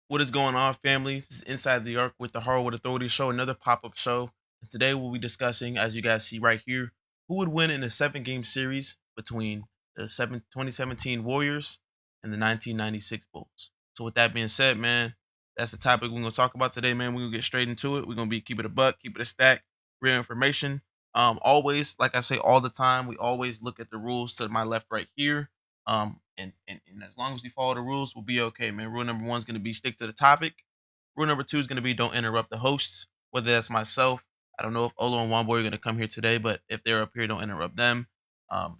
What is going on, family? This is Inside the Arc with the Hardwood Authority show, another pop-up show. And today we'll be discussing, as you guys see right here, who would win in a seven-game series between the 2017 Warriors and the 1996 Bulls. So with that being said, man, that's the topic we're gonna talk about today, man. We're gonna get straight into it. We're gonna be keep it a buck, keep it a stack, real information. Always, like I say all the time, we always look at the rules to my left right here. And as long as we follow the rules, we'll be okay, man. Rule number one is going to be stick to the topic. Rule number two is going to be don't interrupt the hosts, whether that's myself. I don't know if Olo and One Boy are going to come here today, but if they're up here, don't interrupt them.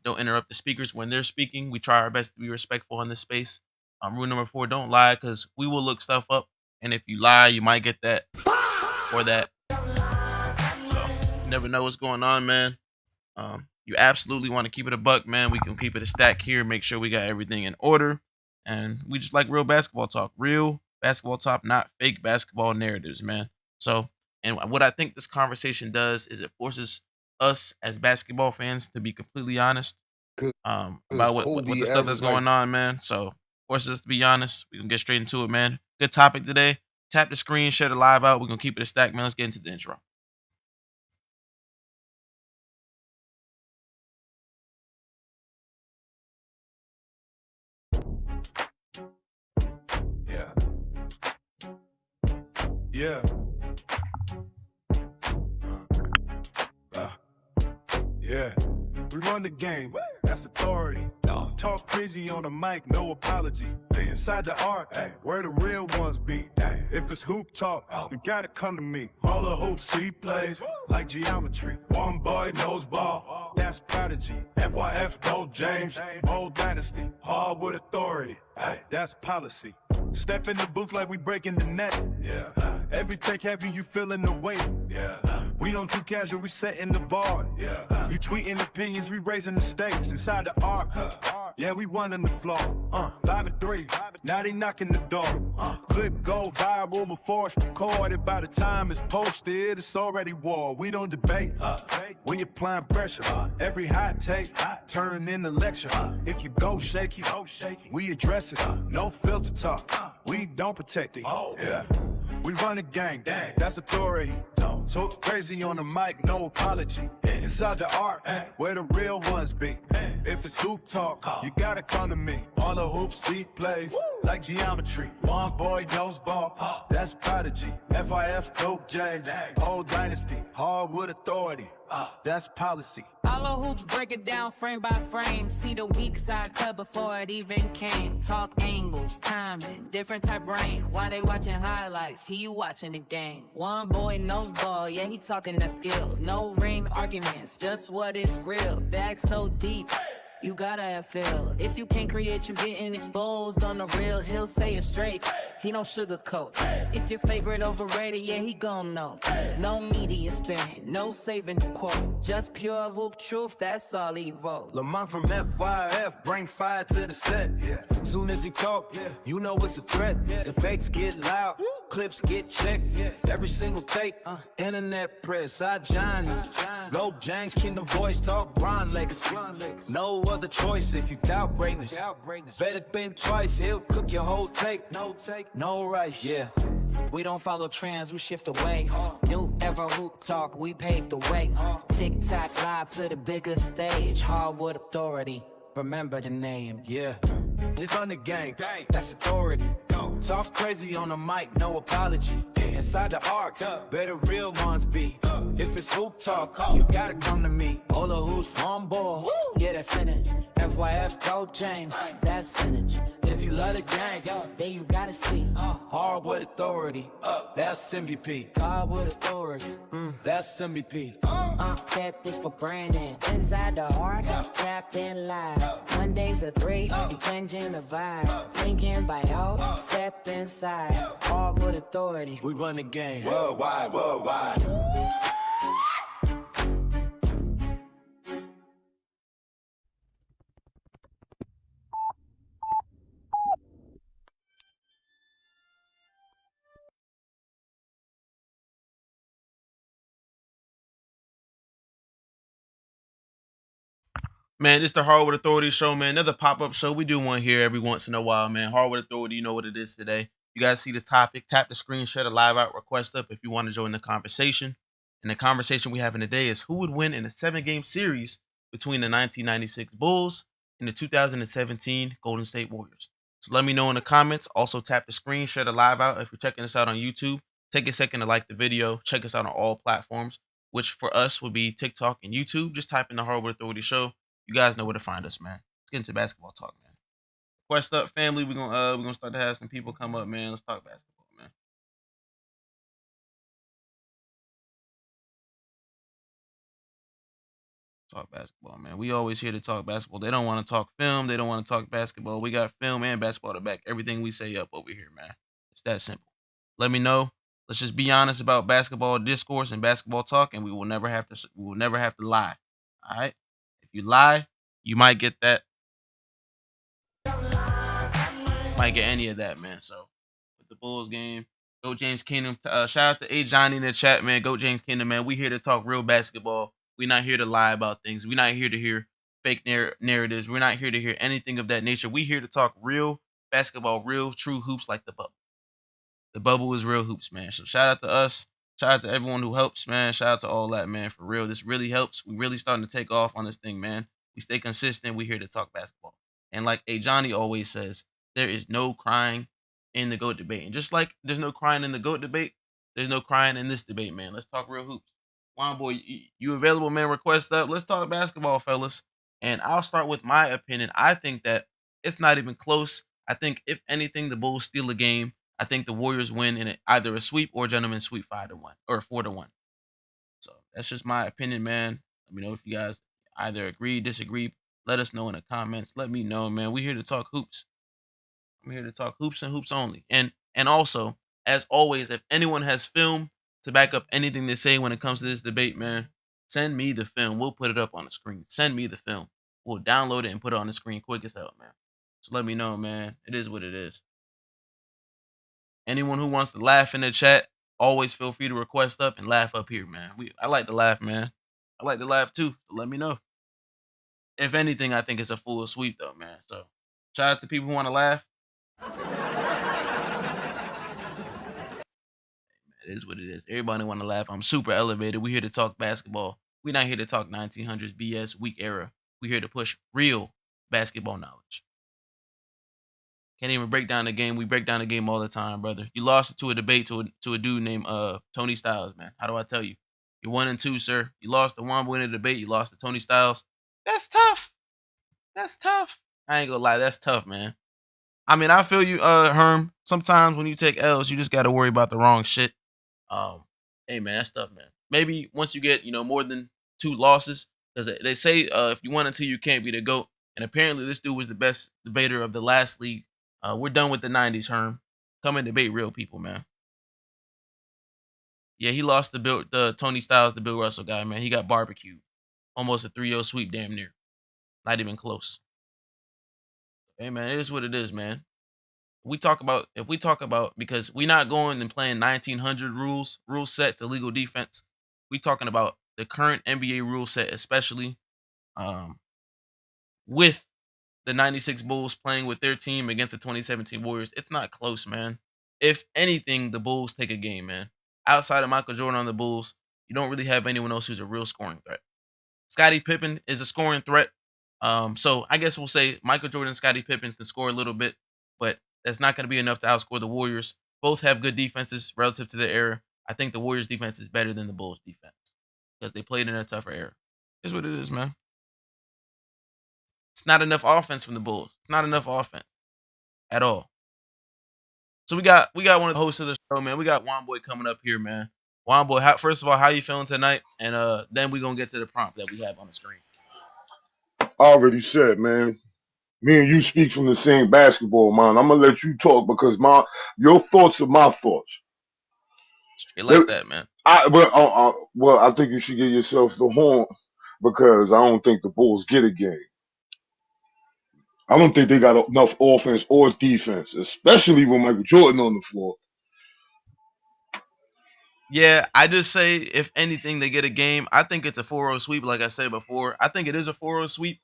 Don't interrupt the speakers when they're speaking. We try our best to be respectful in this space. Rule number four, don't lie because we will look stuff up. And if you lie, you might get that or that. So you never know what's going on, man. You absolutely want to keep it a buck, man. We can keep it a stack here, make sure we got everything in order. And we just like real basketball talk, not fake basketball narratives, man. So, and what I think this conversation does is it forces us as basketball fans to be completely honest Because about what Kobe the stuff that's averaged like going on, man. So, forces us to be honest. We can get straight into it, man. Good topic today. Tap the screen, share the live out. We're gonna keep it a stack, man. Let's get into the intro. Yeah. Yeah. Uh, yeah. We run the game. That's authority. Talk crazy on the mic, no apology. Inside the art, where the real ones be. If it's hoop talk, you gotta come to me. All the hoops he plays, like geometry. One boy knows ball, that's prodigy. FYF, Gold James, old dynasty. Hardwood Authority, that's policy. Step in the booth like we breaking the net. Yeah. Every take heavy, you feeling the weight. Yeah. We don't do casual, we setting the bar. Yeah. You tweeting opinions, we raising the stakes. Inside the arc, yeah, we running the floor. 5 and 3, now they knocking the door. Clip go viral before it's recorded. By the time it's posted, it's already war. We don't debate. We applying pressure. Every hot take turn into lecture. If you go shaky, we address it. No filter talk, we don't protect it. Yeah. We run the gang, that's authority. Talk crazy on the mic, no apology. Inside the art, where the real ones be. If it's hoop talk, you gotta come to me. All the hoops he plays, like geometry. One boy knows ball, that's prodigy. FIF, Dope James, old dynasty. Hardwood Authority, that's policy. All the hoops break it down frame by frame. See the weak side cut before it even came. Talk angles, timing, different type brain. While they watching highlights, he watching the game. One boy knows ball, yeah, he talking that skill. No ring arguments, just what is real. Bag so deep, you gotta have feel. If you can't create, you getting exposed. On the real, he'll say it straight. He don't sugarcoat. If your favorite overrated, yeah, he gon' know. No media spin, no saving the quote. Just pure whoop truth, that's all he wrote. Lamont from FYF, bring fire to the set. Yeah. Soon as he talk, you know it's a threat. Debates get loud, clips get checked. Every single take, internet press, I Johnny. Go James, Kingdom Voice, talk Bron legacy. No other choice if you doubt greatness. Better think twice, he'll cook your whole take. No rice, yeah. We don't follow trends, we shift away. New era hoop talk, we paved the way. TikTok live to the biggest stage. Hardwood Authority, remember the name. Yeah, we run the gang, that's authority. Talk crazy on the mic, no apology. Inside the arc, where the real ones be. If it's hoop talk, you gotta come to me. All the hoops on ball, Yeah, that's synergy. FYF, Gold James, that's synergy. if you love the gang, Then you gotta see. Hardwood Authority, that's MVP. Hardwood Authority. That's MVP. Tap this for Brandon. Inside the heart, tapped in live. Mondays are 3, you changing the vibe. Linking by out, step inside. Hardwood Authority. We run the game worldwide, worldwide. Man, it's the Hardwood Authority show, man. Another pop-up show. We do one here every once in a while, man. Hardwood Authority, you know what it is today. You guys see the topic. Tap the screen, share the live out, request up if you want to join the conversation. And the conversation we have in today is who would win in a 7 game series between the 1996 Bulls and the 2017 Golden State Warriors. So let me know in the comments. Also, tap the screen, share the live out if you're checking us out on YouTube. Take a second to like the video. Check us out on all platforms, which for us would be TikTok and YouTube. Just type in the Hardwood Authority Show. You guys know where to find us, man. Let's get into basketball talk, man. Quest up, family. We're gonna start to have some people come up, man. Let's talk basketball, man. Talk basketball, man. We always here to talk basketball. They don't want to talk film. They don't want to talk basketball. We got film and basketball to back everything we say up over here, man. It's that simple. Let me know. Let's just be honest about basketball discourse and basketball talk, and we will never have to. We will never have to lie. All right. If you lie, you might get that. Might get any of that, man. So with the Bulls game, go James Kingdom. Shout out to A Johnny in the chat, man. Go James Kingdom, man. We here to talk real basketball. We're not here to lie about things. We're not here to hear fake narratives. We're not here to hear anything of that nature. We here to talk real basketball, real true hoops like the bubble. The bubble is real hoops, man. So shout out to us. Shout out to everyone who helps, man. Shout out to all that, man. For real, this really helps. We really starting to take off on this thing, man. We stay consistent. We here to talk basketball. And like A Johnny always says, there is no crying in the GOAT debate. And just like there's no crying in the GOAT debate, there's no crying in this debate, man. Let's talk real hoops. Juan boy, you available, man? Request up. Let's talk basketball, fellas. And I'll start with my opinion. I think that it's not even close. I think if anything, the Bulls steal a game. I think the Warriors win in either a sweep or a gentleman's sweep 5-1 or 4-1. So that's just my opinion, man. Let me know if you guys either agree, disagree. Let us know in the comments. Let me know, man. We're here to talk hoops. I'm here to talk hoops and hoops only. And also, as always, if anyone has film to back up anything they say when it comes to this debate, man, send me the film. We'll put it up on the screen. Send me the film. We'll download it and put it on the screen quick as hell, man. So let me know, man. It is what it is. Anyone who wants to laugh in the chat, always feel free to request up and laugh up here, man. I like to laugh, man. I like to laugh too. So let me know. If anything, I think it's a full sweep though, man. So shout out to people who want to laugh. It is what it is. Everybody want to laugh. I'm super elevated. We're here to talk basketball. We're not here to talk 1900s BS weak era. We're here to push real basketball knowledge. Can't even break down the game. We break down the game all the time, brother. You lost it to a debate to a dude named Tony Styles, man. How do I tell you? You're 1-2, sir. You lost to Wombo in a debate. You lost to Tony Styles. That's tough. That's tough. I ain't gonna lie. That's tough, man. I mean, I feel you, Herm. Sometimes when you take L's, you just gotta worry about the wrong shit. Um, hey man, that's tough, man. Maybe once you get more than 2 losses, because they say if you 1-2, you can't be the GOAT. And apparently, this dude was the best debater of the last league. We're done with the 90s, Herm. Come and debate real people, man. Yeah, he lost the Tony Styles, the Bill Russell guy, man. He got barbecued. Almost a 3-0 sweep, damn near. Not even close. Hey man, it is what it is, man. If we talk about because we not going and playing 1900 rule set to legal defense. We talking about the current NBA rule set, especially with the 96 Bulls playing with their team against the 2017 Warriors. It's not close, man. If anything, the Bulls take a game, man. Outside of Michael Jordan on the Bulls, you don't really have anyone else who's a real scoring threat. Scottie Pippen is a scoring threat. So I guess we'll say Michael Jordan and Scottie Pippen can score a little bit, but that's not going to be enough to outscore the Warriors. Both have good defenses relative to their era. I think the Warriors defense is better than the Bulls defense because they played in a tougher era. Here's what it is, man. It's not enough offense from the Bulls. It's not enough offense at all. So we got one of the hosts of the show, man. We got Juan Boy coming up here, man. Juan Boy, first of all, how you feeling tonight? And then we're gonna get to the prompt that we have on the screen. I already said, man. Me and you speak from the same basketball, man. I'm gonna let you talk because your thoughts are my thoughts. Straight like that, man. Well, I think you should give yourself the horn because I don't think the Bulls get a game. I don't think they got enough offense or defense, especially with Michael Jordan on the floor. Yeah, I just say if anything, they get a game. I think it's a 4-0 sweep, like I said before. I think it is a 4-0 sweep.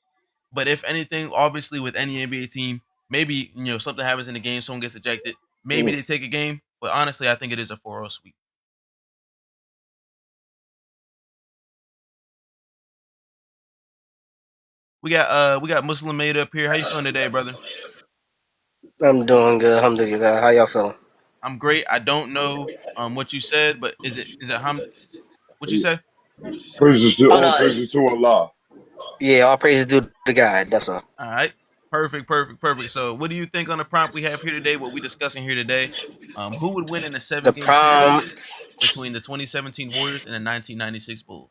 But if anything, obviously with any NBA team, maybe something happens in the game, someone gets ejected. maybe they take a game, but honestly, I think it is a 4-0 sweep. We got Muslim made up here. How you feeling today, brother? I'm doing good. Alhamdulillah. How y'all feeling? I'm great. I don't know what you said, but is it what you say? Praises to Oh all no, praises to Allah. yeah, all praises due to God. That's all. All right. Perfect, perfect, perfect. So, what do you think on the prompt we have here today? What we discussing here today? Who would win in a The seven-game series prompt, between the 2017 Warriors and the 1996 Bulls?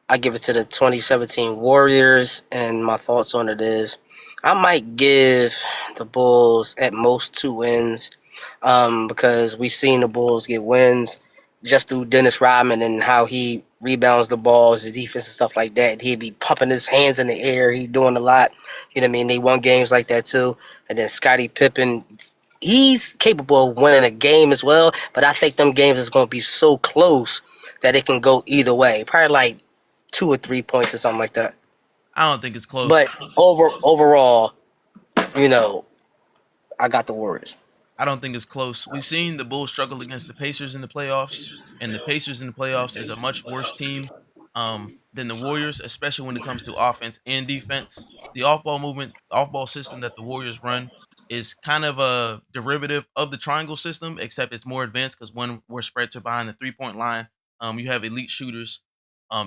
I give it to the 2017 Warriors, and my thoughts on it is, I might give the Bulls at most 2 wins, because we seen the Bulls get wins just through Dennis Rodman and how he rebounds the balls, his defense and stuff like that. He'd be pumping his hands in the air. He doing a lot. You know what I mean? They won games like that too. And then Scottie Pippen, he's capable of winning a game as well, but I think them games is going to be so close that it can go either way. Probably like 2 or 3 points or something like that. I don't think it's close. But overall, you know, I got the Warriors. I don't think it's close. We've seen the Bulls struggle against the Pacers in the playoffs, and the Pacers in the playoffs is a much worse team than the Warriors, especially when it comes to offense and defense. The off-ball movement, off-ball system that the Warriors run is kind of a derivative of the triangle system, except it's more advanced because when we're spread to behind the three-point line, you have elite shooters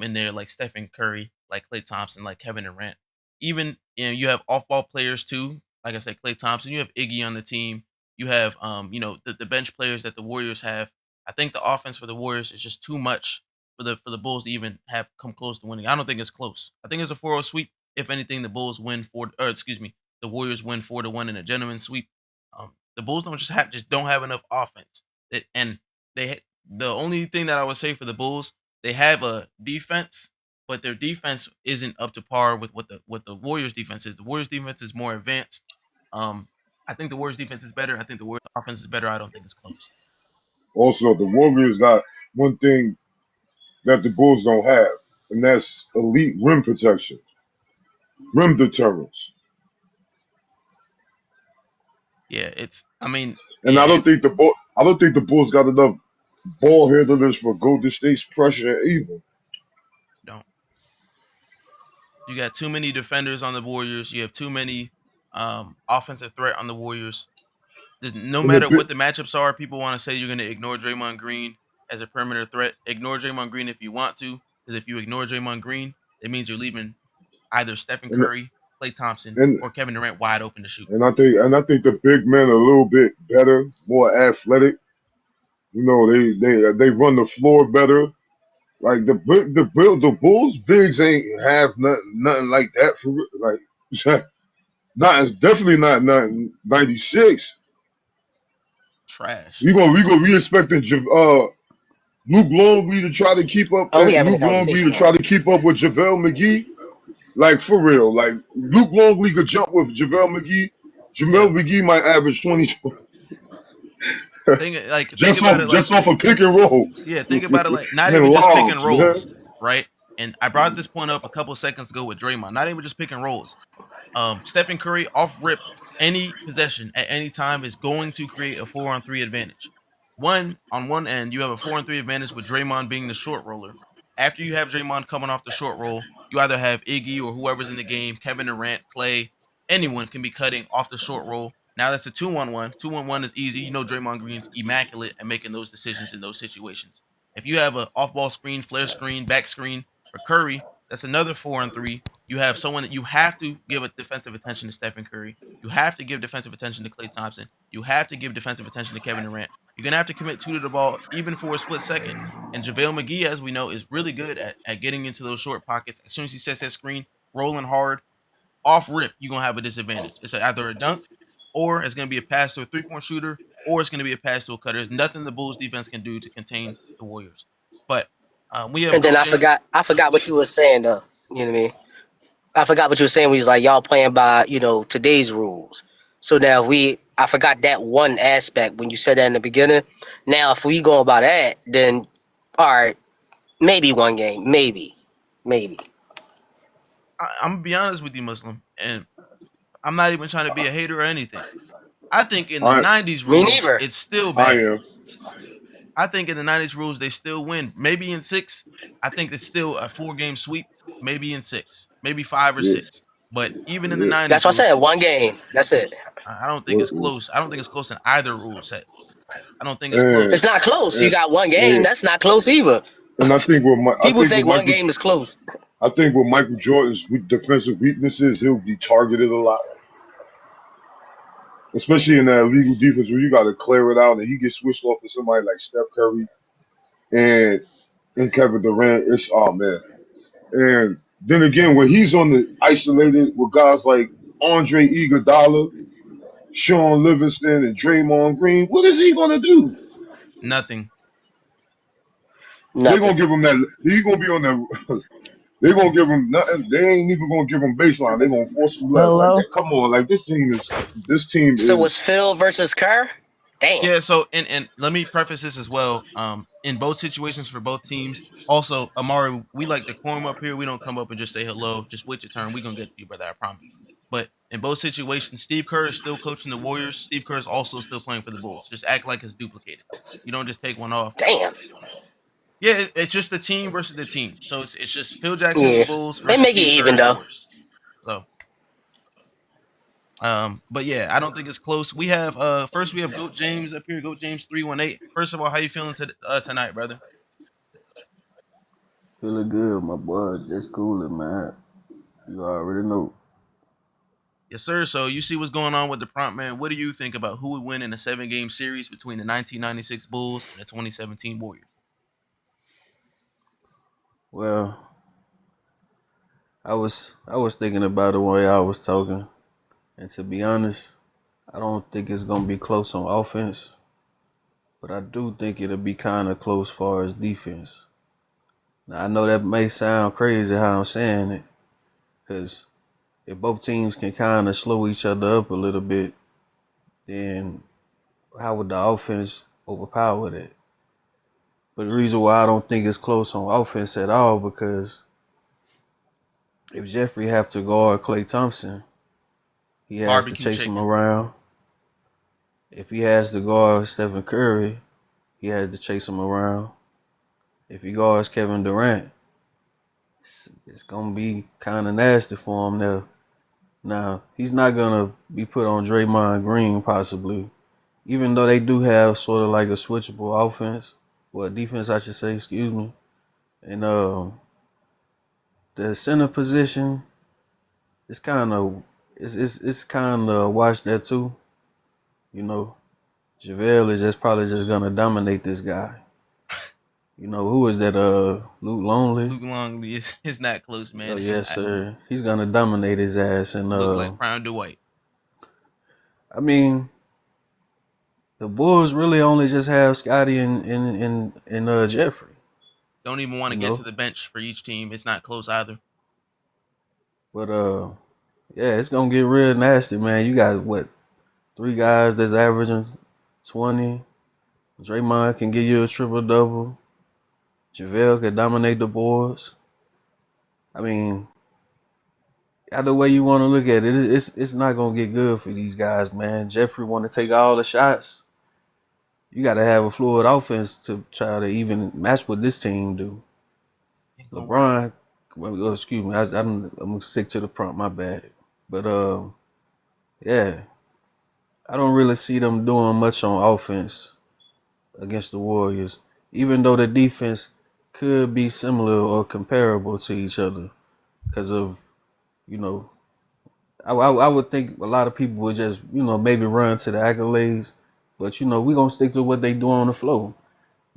in there like Stephen Curry, like Klay Thompson, like Kevin Durant. Even you have off-ball players too, like I said, Klay Thompson. You have Iggy on the team. You have the bench players that the Warriors have. I think the offense for the Warriors is just too much for the Bulls to even have come close to winning. I don't think it's close. I think it's a 4-0 sweep. If anything, the Bulls win four or excuse me, the Warriors win 4-1 in a gentleman's sweep. The Bulls just don't have enough offense. And the only thing that I would say for the Bulls, they have a defense, but their defense isn't up to par with what the Warriors defense is. The Warriors defense is more advanced. Um, I think the Warriors defense is better. I think the Warriors offense is better. I don't think it's close. Also, the Warriors got one thing that the Bulls don't have, and that's elite rim protection, rim deterrence. Yeah, it's. I mean, And yeah, it's. I don't think the Bulls got enough ball handlers for Golden State's pressure either. Don't. You got too many defenders on the Warriors. You have too many offensive threat on the Warriors. No And the matter big what the matchups are, people want to say you're going to ignore Draymond Green as a perimeter threat. Ignore Draymond Green if you want to, because if you ignore Draymond Green, it means you're leaving either Stephen and Curry, Klay Thompson, and or Kevin Durant wide open to shoot. I think the big men are a little bit better, more athletic. You know, they run the floor better. Like the Bulls bigs ain't have nothing like that for like not definitely not 96. Trash. We expecting Luke Longley to try to keep up Oh, we having a Luke Longley conversation to try now. to keep up with JaVale McGee. Like for real, like Luke Longley could jump with JaVale McGee. Yeah. JaVale McGee might average 20 Think about it like just off of pick and rolls yeah, think about it like not and even just pick and lobs, man. rolls, right? And I brought this point up a couple seconds ago with Draymond. Not even just pick and rolls. Stephen Curry off rip any possession at any time is going to create a 4-on-3 advantage. On one end, you have a 4-on-3 advantage with Draymond being the short roller. After you have Draymond coming off the short roll, you either have Iggy or whoever's in the game, Kevin Durant, Clay, anyone can be cutting off the short roll. Now that's a 2-on-1. 2-on-1 is easy. You know Draymond Green's immaculate at making those decisions in those situations. If you have an off-ball screen, flare screen, back screen for Curry, that's another 4-on-3. You have someone that you have to give a defensive attention to Stephen Curry. You have to give defensive attention to Klay Thompson. You have to give defensive attention to Kevin Durant. You're gonna have to commit two to the ball, even for a split second. And JaVale McGee, as we know, is really good at getting into those short pockets. As soon as he sets that screen, rolling hard, off rip, you're gonna have a disadvantage. It's either a dunk, or it's gonna be a pass to a three-point shooter, or it's gonna be a pass to a cutter. There's nothing the Bulls defense can do to contain the Warriors. But we have And then roped in. I forgot what you were saying though. You know what I mean? I forgot what you were saying. We was like y'all playing by today's rules. So now I forgot that one aspect when you said that in the beginning. Now if we go by that, then all right, maybe one game, maybe. I'm gonna be honest with you, Muslim, and I'm not even trying to be a hater or anything. I think in the I '90s Me rules, neither. it's still I bad. am. I think in the '90s rules, they still win. Maybe in six, I think it's still a 4 game sweep. Maybe in six, maybe five or Yeah, six. But even in the yeah. That's '90s what I said. rules, One game. That's it. I don't think What, it's close. I don't think it's close in either rule set. I don't think it's and, It's close. not close. You and got one game. and That's not close either. and I think People think one game is close. I think with Michael Jordan's defensive weaknesses, he'll be targeted a lot, especially in that illegal defense where you got to clear it out and he gets switched off to somebody like Steph Curry and Kevin Durant. It's oh man. And then again, when he's on the isolated with guys like Andre Iguodala, Sean Livingston, and Draymond Green, what is he gonna do? Nothing. They're Nothing. gonna give him that. He's gonna be on that. They're gonna give him nothing. They ain't even gonna give him baseline. They're gonna force him left. Like, Hello. come on, like this team So was is Phil versus Kerr? Damn. Yeah. So and let me preface this as well. In both situations for both teams. Also, Amari, we like to quorum up here. We don't come up and just say hello. Just wait your turn. We gonna get to you, brother. I promise. But in both situations, Steve Kerr is still coaching the Warriors. Steve Kerr is also still playing for the Bulls. Just act like it's duplicated. You don't just take one off. Damn. Yeah, it's just the team versus the team. So it's just Phil Jackson and the Yeah. Bulls They versus make it Steve Kerr even and the though. Warriors. So but yeah, I don't think it's close. We have first we have Goat James up here, Goat James 318. First of all, how you feeling tonight, brother? Feeling good, my boy. Just cooling, man. You already know. Yes, sir. So you see what's going on with the prompt man. What do you think about who would win in a 7 game series between the 1996 Bulls and the 2017 Warriors? Well, I was thinking about the way I was talking, and to be honest, I don't think it's gonna be close on offense, but I do think it'll be kind of close far as defense. Now I know that may sound crazy how I'm saying it, because if both teams can kind of slow each other up a little bit, then how would the offense overpower that? But the reason why I don't think it's close on offense at all, because if Jeffrey have to guard Klay Thompson, he has to Barbecue chase him chicken. around. If he has to guard Stephen Curry, he has to chase him around. If he guards Kevin Durant, it's gonna be kind of nasty for him there. Now he's not gonna be put on Draymond Green possibly, even though they do have sort of like a switchable offense, well defense I should say, excuse me. And the center position, it's kind of it's kind of watch that too. You know, JaVale is just probably just gonna dominate this guy. You know who is that? Luke Longley. Luke Longley is not close, Oh man. It's yes, not. sir. He's gonna dominate his ass. And Look like Prime Dwight. I mean, the Bulls really only just have Scotty and Jeffrey. Don't even want You to get to know, the bench for each team. It's not close either. but yeah, it's gonna get real nasty, man. You got what, 3 guys that's averaging 20. Draymond can give you a triple double. JaVale can dominate the boards. I mean, either way you want to look at it, it's not gonna get good for these guys, man. Jeffrey want to take all the shots. You got to have a fluid offense to try to even match what this team do. Ain't gonna work. LeBron, well, excuse me, I'm gonna stick to the prompt. My bad, but yeah, I don't really see them doing much on offense against the Warriors, even though the defense could be similar or comparable to each other because of, you know, I would think a lot of people would just, maybe run to the accolades, but we're gonna stick to what they do on the floor.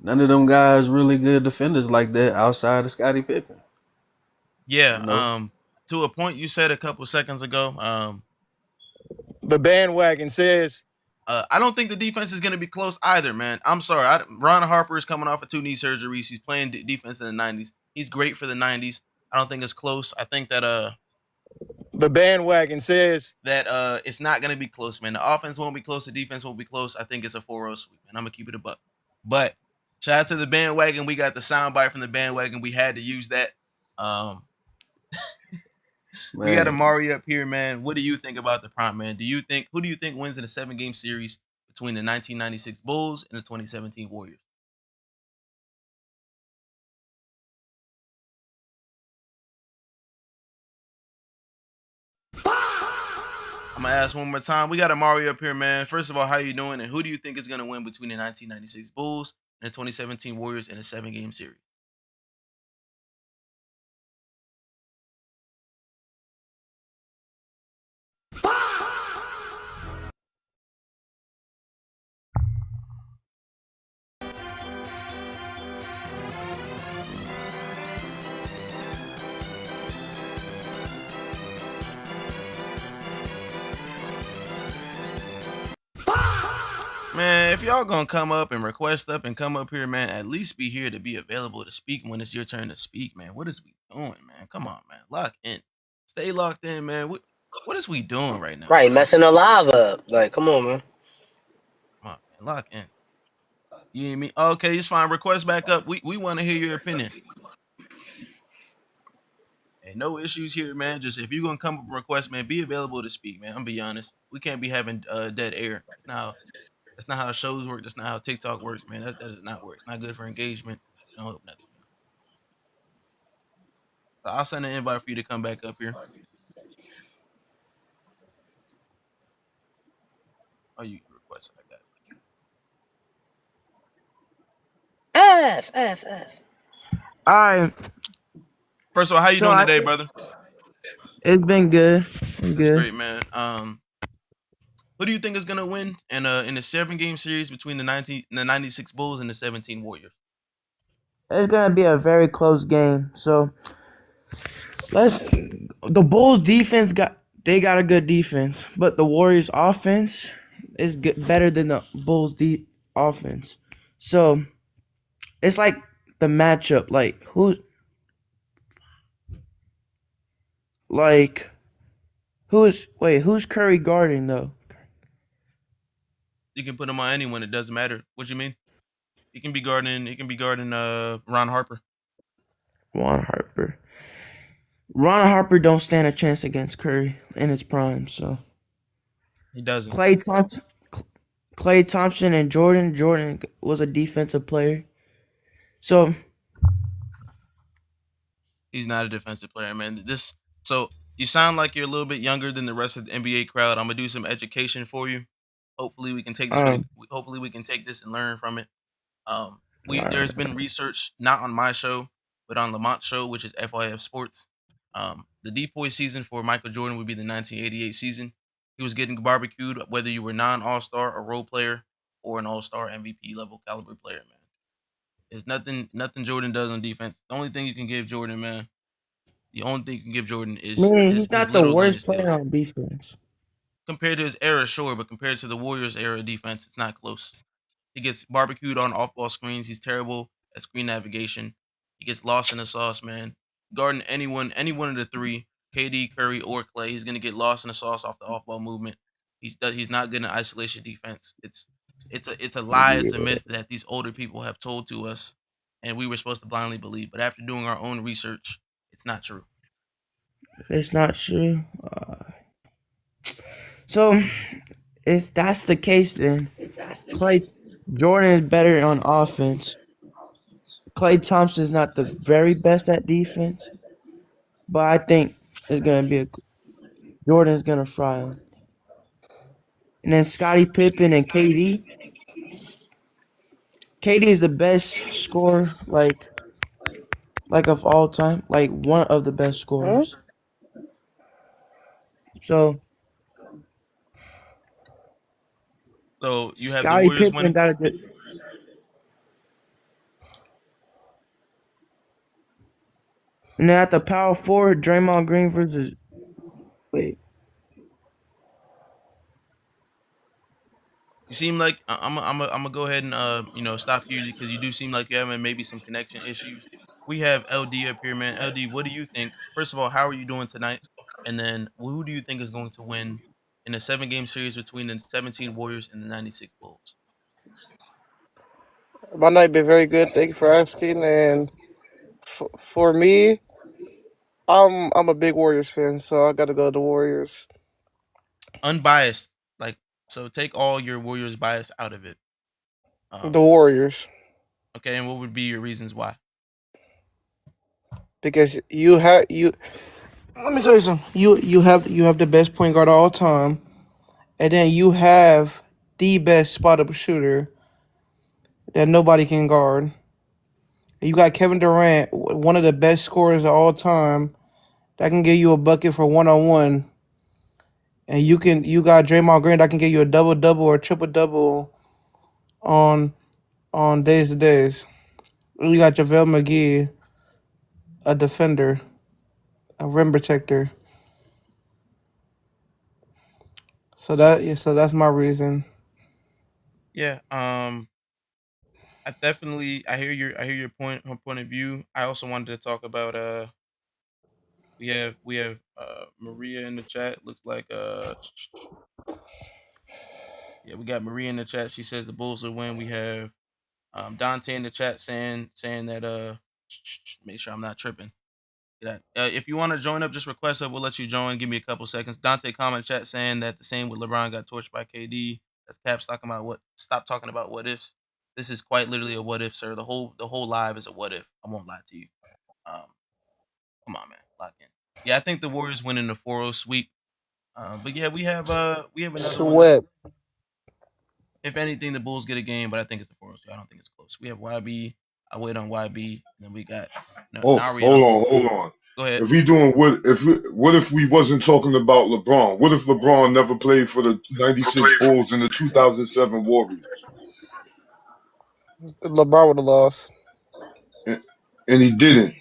None of them guys really good defenders like that outside of Scottie Pippen. Yeah. You know, To a point you said a couple seconds ago. The bandwagon says I don't think the defense is going to be close either, man. I'm sorry. Ron Harper is coming off of 2 knee surgeries. He's playing defense in the '90s. He's great for the '90s. I don't think it's close. I think that the bandwagon says it's not going to be close, man. The offense won't be close. The defense won't be close. I think it's a 4-0 sweep, and I'm gonna keep it a buck. But shout out to the bandwagon. We got the soundbite from the bandwagon. We had to use that. Um, We got Man, Amari up here, man. What do you think about the prompt, man? Who do you think wins in a 7 game series between the 1996 Bulls and the 2017 Warriors? I'm gonna ask one more time. We got Amari up here, man. First of all, how you doing? And who do you think is gonna win between the 1996 Bulls and the 2017 Warriors in a 7 game series? Man, if y'all gonna come up and request up and come up here, man, at least be here to be available to speak when it's your turn to speak, man. What is we doing, man? Come on, man. Lock in. Stay locked in, man. What is we doing right now, Right, man? messing the live up. Like, come on, man. Come on, man. Lock in. You hear me? Okay, it's fine. Request back up. We want to hear your opinion. Hey, no issues here, man. Just if you're gonna come up and request, man, be available to speak, man. I'm be honest. We can't be having dead air. That's not how shows work. That's not how TikTok works, man. That does not work. It's not good for engagement. Don't help nothing. So I'll send an invite for you to come back up here. Oh, you request it. I got F. All right. First of all, how you So doing I today, brother? it's been good. Been That's good. great, man. Who do you think is gonna win in a 7 game series between the 96 Bulls and the 17 Warriors? It's gonna be a very close game. So let's. The Bulls defense got a good defense, but the Warriors offense is better than the Bulls offense. So it's like the matchup. Like who's Curry guarding though? You can put him on anyone. It doesn't matter. What you mean? He can be guarding. He can be guarding Ron Harper. Ron Harper. Ron Harper don't stand a chance against Curry in his prime. So He doesn't. Klay Thompson. Klay Thompson and Jordan. Jordan was a defensive player. So He's not a defensive player, man. So you sound like you're a little bit younger than the rest of the NBA crowd. I'm gonna do some education for you. Hopefully we can take this. um Hopefully we can take this and learn from it. We alright. There's been research not on my show, but on Lamont's show, which is FYF Sports. The depoy season for Michael Jordan would be the 1988 season. He was getting barbecued whether you were non-All Star, a role player, or an All Star MVP level caliber player, man. There's nothing Jordan does on defense. The only thing you can give Jordan, man, the only thing you can give Jordan is Man, his he's his not the little learning worst player skills. on defense. Compared to his era, sure, but compared to the Warriors era defense, it's not close. He gets barbecued on off ball screens. He's terrible at screen navigation. He gets lost in the sauce, man. Guarding any one of the three, KD, Curry, or Clay, he's gonna get lost in the sauce off the off ball movement. He's not good in isolation defense. It's a lie. It's a Yeah, myth that these older people have told to us, and we were supposed to blindly believe. But after doing our own research, it's not true. it's not true. So if that's the case, then Clay Jordan is better on offense. Clay Thompson is not the very best at defense, but I think it's gonna be a Jordan's gonna fry him. And then Scottie Pippen and KD. KD is the best scorer, like of all time, like one of the best scorers. So So you have the Scottie Warriors Pippen winning. got a good. And then at the power forward, Draymond Green versus wait, You seem like I'm gonna go ahead and stop you because you do seem like you're having maybe some connection issues. We have LD up here, man. LD, what do you think? First of all, how are you doing tonight? And then who do you think is going to win in a 7 game series between the 17 Warriors and the 96 Bulls? My night been very good. Thank you for asking. And for me, I'm a big Warriors fan, so I gotta go to the Warriors. Unbiased, like, so take all your Warriors bias out of it. The Um, Warriors, okay, and what would be your reasons why? because you have you. Let me tell you something. You have the best point guard of all time, and then you have the best spot up shooter that nobody can guard. You got Kevin Durant, one of the best scorers of all time, that can give you a bucket for 1-on-1, and you got Draymond Green that can give you a double double or triple double on days to days. You got JaVale McGee, a defender, a rim protector. So that's my reason. Yeah, I hear your point of view. I also wanted to talk about we have Maria in the chat. Looks like yeah, we got Maria in the chat. She says the Bulls will win. We have Dante in the chat saying that make sure I'm not tripping. Yeah. If you want to join up, just request up. We'll let you join. Give me a couple seconds. Dante comment chat saying that the same with LeBron got torched by KD. That's Caps talking about what. Stop talking about what ifs. This is quite literally a what if, sir. The whole live is a what if. I won't lie to you. Um, come on, man, lock in. Yeah, I think the Warriors win in the 4-0 sweep. But yeah, we have another one. This, Sweat. if anything, the Bulls get a game, but I think it's the 4-0 sweep. I don't think it's close. We have YB. I wait on YB. And then we got Oh, Nari hold Uncle. on, hold on. Go ahead. If we doing what if we wasn't talking about LeBron? What if LeBron never played for the '96 Bulls and the 2007 Warriors, LeBron would have lost. and, and he didn't?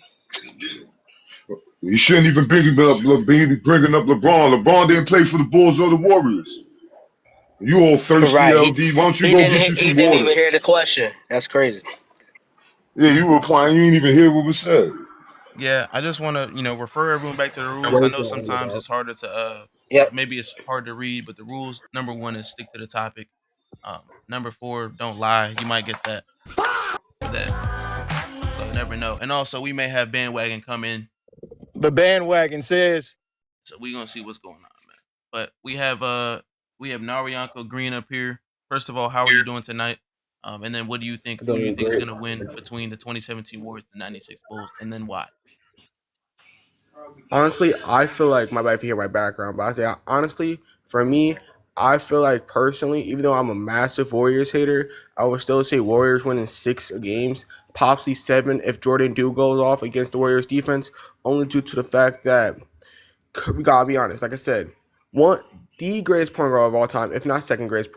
You shouldn't even bringing up LeBron. LeBron didn't play for the Bulls or the Warriors. You all thirsty, Right. LD? Why don't you He go didn't get you he some didn't water? even hear the question. That's crazy. Yeah, you were replying. You didn't even hear what was said. Yeah, I just want to, refer everyone back to the rules. I Where's know the sometimes underdog? it's harder to, Yep. maybe it's hard to read, but the rules number one is stick to the topic. Number four, don't lie. You might get that for that, so you never know. And also, we may have bandwagon come in, The bandwagon says so we gonna see what's going on, man. But we have Narianko Green up here. First of all, how are you doing tonight? And then what do you think? Who do you Doing think is great. gonna win between the 2017 Warriors and the '96 Bulls, and then why? Honestly, I feel like my wife hear my background, but I say honestly, for me, I feel like personally, even though I'm a massive Warriors hater, I would still say Warriors winning 6 games, possibly 7 if Jordan do goes off against the Warriors defense, only due to the fact that we gotta be honest. Like I said, one the greatest point guard of all time, if not second greatest,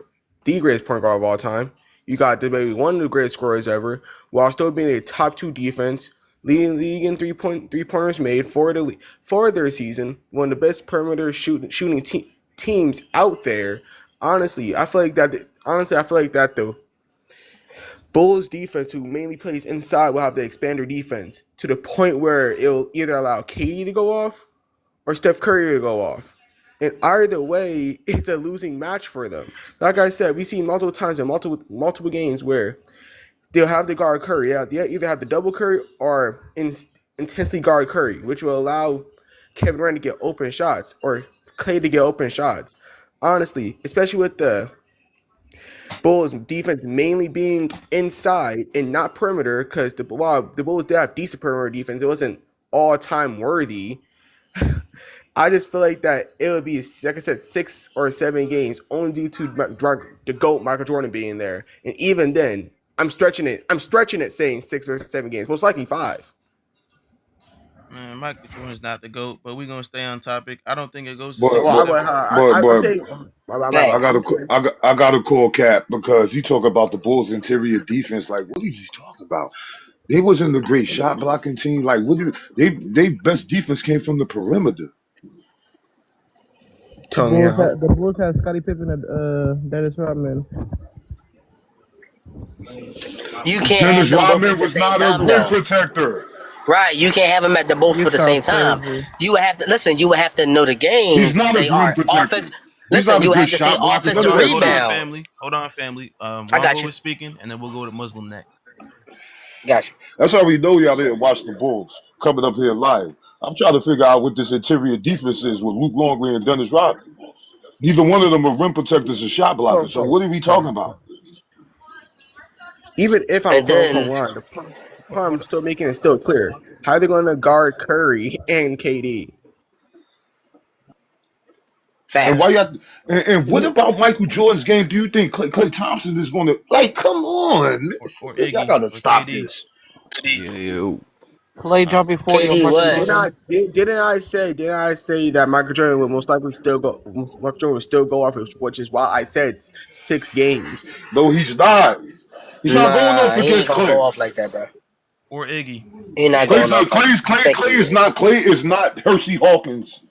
the greatest point guard of all time. You got the maybe one of the greatest scorers ever, while still being a top 2 defense, leading the league in 3 pointers made for their season. One of the best perimeter shooting teams out there. Honestly, I feel like that. Honestly, I feel like that the Bulls defense, who mainly plays inside, will have the expander defense to the point where it'll either allow KD to go off or Steph Curry to go off. And either way, it's a losing match for them. Like I said, we've seen multiple times in multiple games where they'll have the guard Curry. Yeah, they either have the double Curry or intensely guard Curry, which will allow Kevin Durant to get open shots or Clay to get open shots. Honestly, especially with the Bulls defense mainly being inside and not perimeter, because while the Bulls did have decent perimeter defense, it wasn't all time worthy. I just feel like that it would be, like I said, 6 or 7 games only due to the GOAT Michael Jordan being there. And even then, I'm stretching it. I'm stretching it, saying 6 or 7 games, most likely 5. Man, Michael Jordan's not the GOAT, but we're gonna stay on topic. I don't think it goes to But six Well, or but seven. I'm but saying, I Thanks. gotta I gotta call Cap because he talk about the Bulls' interior defense. Like, what are you talking about? They wasn't a great shot blocking team. Like, what do you, they best defense came from the perimeter. tell me how. The Bulls have Scottie Pippen and Dennis Rodman. You can't have Dennis them both at Rodman the was same not a time, rim though. protector. Right? You can't have them at the both You for the sound same time. crazy. You would have to listen. You would have to know the game He's to not a say, all rim right, offense. protector. He's Listen, not a you would good have to say shot blocker. None offensive of that shit. rebounds. Hold on, family. I got Wongo you. is speaking, and then we'll go to Muslim next. Got you. That's how we know y'all didn't watch the Bulls coming up here live. I'm trying to figure out what this interior defense is with Luke Longley and Dennis Rodman. Neither one of them are rim protectors or shot blockers. So Okay. what are we talking about? Even if I'm And quote unquote then wrong, the point I'm still making is still clear. How are they going to guard Curry and KD? And why facts. you have, and what about Michael Jordan's game? Do you think Clay Thompson is going to like? Come on, or man. Y'all Iggy got to or stop KD. this. Yeah, yo. Clay Uh, dropping 40 on KD Michael what? Jordan. Didn't I say that Michael Jordan would most likely still go? Michael Jordan would still go off, which is why I said 6 games. No, he's not. He's not going Nah, off he ain't against gonna go Clay. off like that, bro. or Iggy. He not Iggy. going off like you think he is. Clay is not Hershey Hawkins.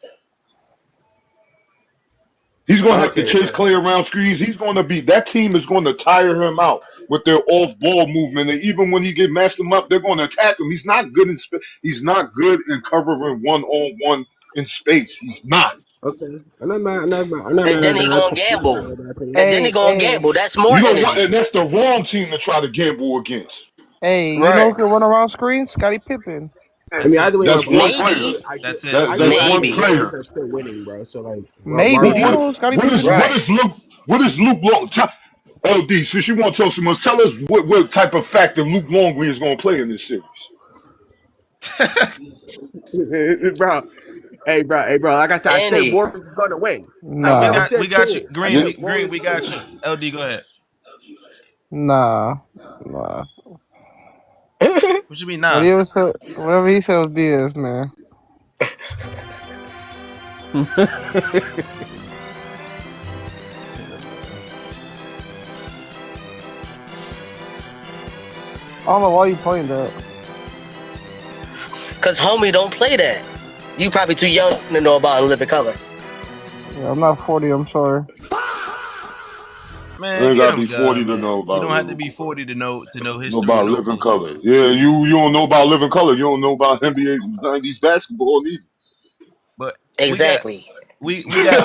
He's going to have to Okay, chase Clay around screens. He's going to be that team is going to tire him out with their off-ball movement. And even when he get matched him up, they're going to attack him. He's not good in he's not good in covering one-on-one in space. He's not. okay. I'm not And mad then at he that. gonna gamble. Not bad opinion. And then he Hey, gonna hey, gamble. That's more You don't want, energy. and that's the wrong team to try to gamble against. hey, you know Right. who can run around screens? Scottie Pippen. I That's mean, it. either way, That's one player. Maybe. That's it. either way, That's I one think the Maybe. Warriors player. are still winning, bro. So like, why Maybe. are Do we? you What know who Scottie what is Pippen what is? Right. is Luke what is Luke Long? LD, since you want to talk so much, tell us what type of factor Luke Longley is going to play in this series. bro? Hey, bro. Like I said, I said Any. Warriors is gonna win. Nah, I we never Nah, got we said got you. chance. I Green, Yeah, said Green, Warriors we is gonna got you. win. LD, go ahead. nah, nah. What you mean, nah? Whatever he said was BS, man. I don't know why you playing that. Cause homie don't play that. You probably too young to know about in living color. Yeah, I'm not 40. I'm sorry. you Man, ain't get got to him, be God, 40 to man. know You about don't have to living be 40 to know know history and about know living culture, color. man. Yeah, you don't know about living color. You don't know about NBA 90s basketball But we got Exactly. we got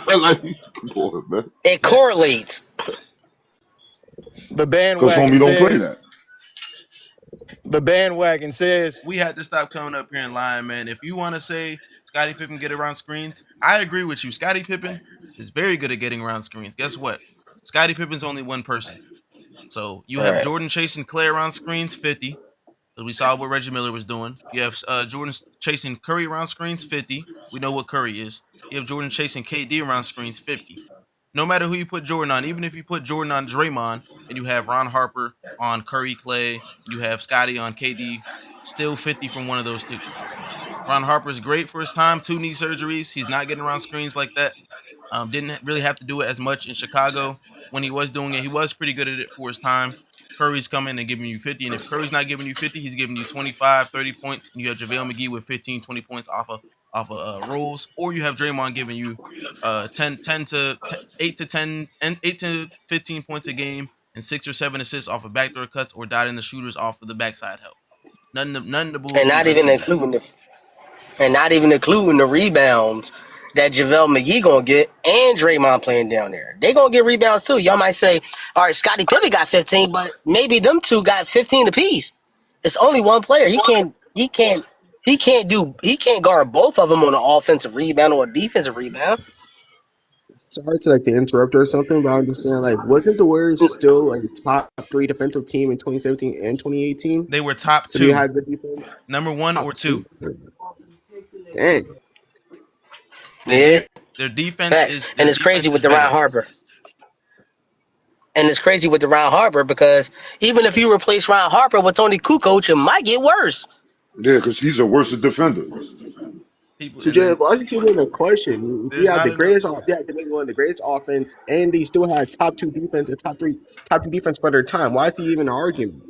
either. Like, come on, man. It yeah. correlates. The Because bandwagon homie don't play says, that. the bandwagon says, We had to stop coming up here and lying, man. If you want to say Scottie Pippen get around screens, I agree with you. Scottie Pippen is very good at getting around screens. Guess what? Scottie Pippen's only one person. So you have Right. Jordan chasing Clay around screens 50. Because we saw what Reggie Miller was doing. You have Jordan chasing Curry around screens 50. We know what Curry is. You have Jordan chasing KD around screens 50. No matter who you put Jordan on, even if you put Jordan on Draymond and you have Ron Harper on Curry Clay and you have Scotty on KD, still 50 from one of those two. Ron Harper's great for his time, 2 knee surgeries. He's not getting around screens like that. Didn't really have to do it as much in Chicago. When he was doing it, he was pretty good at it for his time. Curry's coming and giving you 50. And if Curry's not giving you 50, he's giving you 25, 30 points. And you have JaVale McGee with 15, 20 points off of rolls. Or you have Draymond giving you 10 to 8 to 10 and 8 to 15 points a game and 6 or 7 assists off of backdoor cuts or dotting the shooters off of the backside help. None of the Bulls And teams not are even doing that. including the rebounds that JaVale McGee gonna get and Draymond playing down there. They gonna get rebounds too. Y'all might say, all right, Scottie Pippen got 15, but maybe them two got 15 apiece. It's only one player. He can't guard both of them on an offensive rebound or a defensive rebound. Sorry to like to interrupt or something, but I understand like wasn't the Warriors still like top 3 defensive team in 2017 and 2018? They were top So they two, had good defense. number one or Top two. 2. Dang. Their Yeah, their defense facts. is And their it's crazy defense with is the Ron better. Harper. And it's crazy with the Ron Harper because even if you replace Ron Harper with Tony Kukoc, it might get worse. Yeah, because he's a worse defender. People So and Jared, then why is it even a question? If you there's have not the enough. greatest, yeah, maybe one of the greatest offense, and they still had top 2 defense and top 2 defense for their time. Why is he even an argument?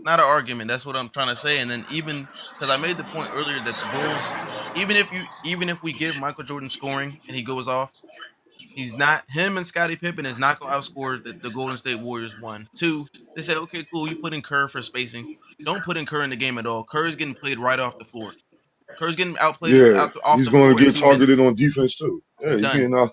Not an argument. That's what I'm trying to say. And then even because I made the point earlier that the Bulls, even if we give Michael Jordan scoring and he goes off, he's not him and Scottie Pippen is not going to outscore the Golden State Warriors. One, two. They say, okay, cool. You put in Kerr for spacing. Don't put in Kerr in the game at all. Kerr's getting played right off the floor. Kerr's getting outplayed Yeah, off he's the going floor to in get two targeted minutes. on defense too. He's Yeah, he's done. getting out.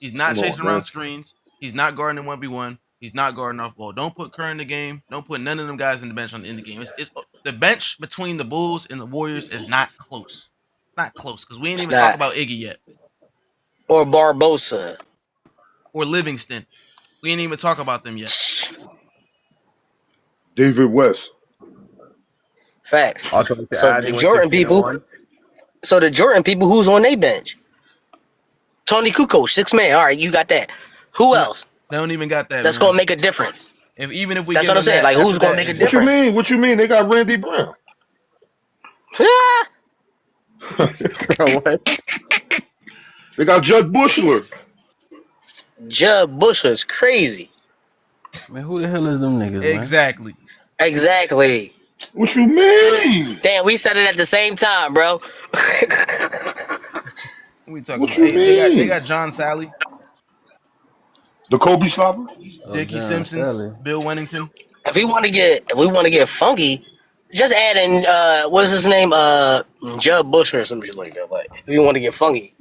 He's not Come on, chasing around man. screens. He's not guarding in 1v1. He's not guarding off ball. Don't put Kerr in the game. Don't put none of them guys in the bench in the game. It's the bench between the Bulls and the Warriors is not close. Not close, because we ain't It's even talk not. about Iggy yet. Or Barbosa. Or Livingston. We ain't even talk about them yet. David West. Facts. Also, to So add, the they went Jordan 16 and people. 1. So the Jordan people, who's on their bench? Tony Kukoc, 6 man. All right, you got that. Who No, else? they don't even got that, That's man. gonna make a difference. Even if we That's give what I'm them saying. that, Like, after who's gonna that make a is What you just difference? mean? What you mean? They got Randy Brown. What? They got Judd Bushler. He's Jud Bush is crazy. Man, who the hell is them niggas, man? exactly. Exactly. What you mean? Damn, we said it at the same time, bro. What we talking What about? you Hey, they mean? got John Sally, The Kobe stopper? Oh, Dickie John Simpsons, Sally. Bill Wennington. If we want to get funky, just add in what's his name? Jud Bush or some shit like that. Like, if you want to get funky.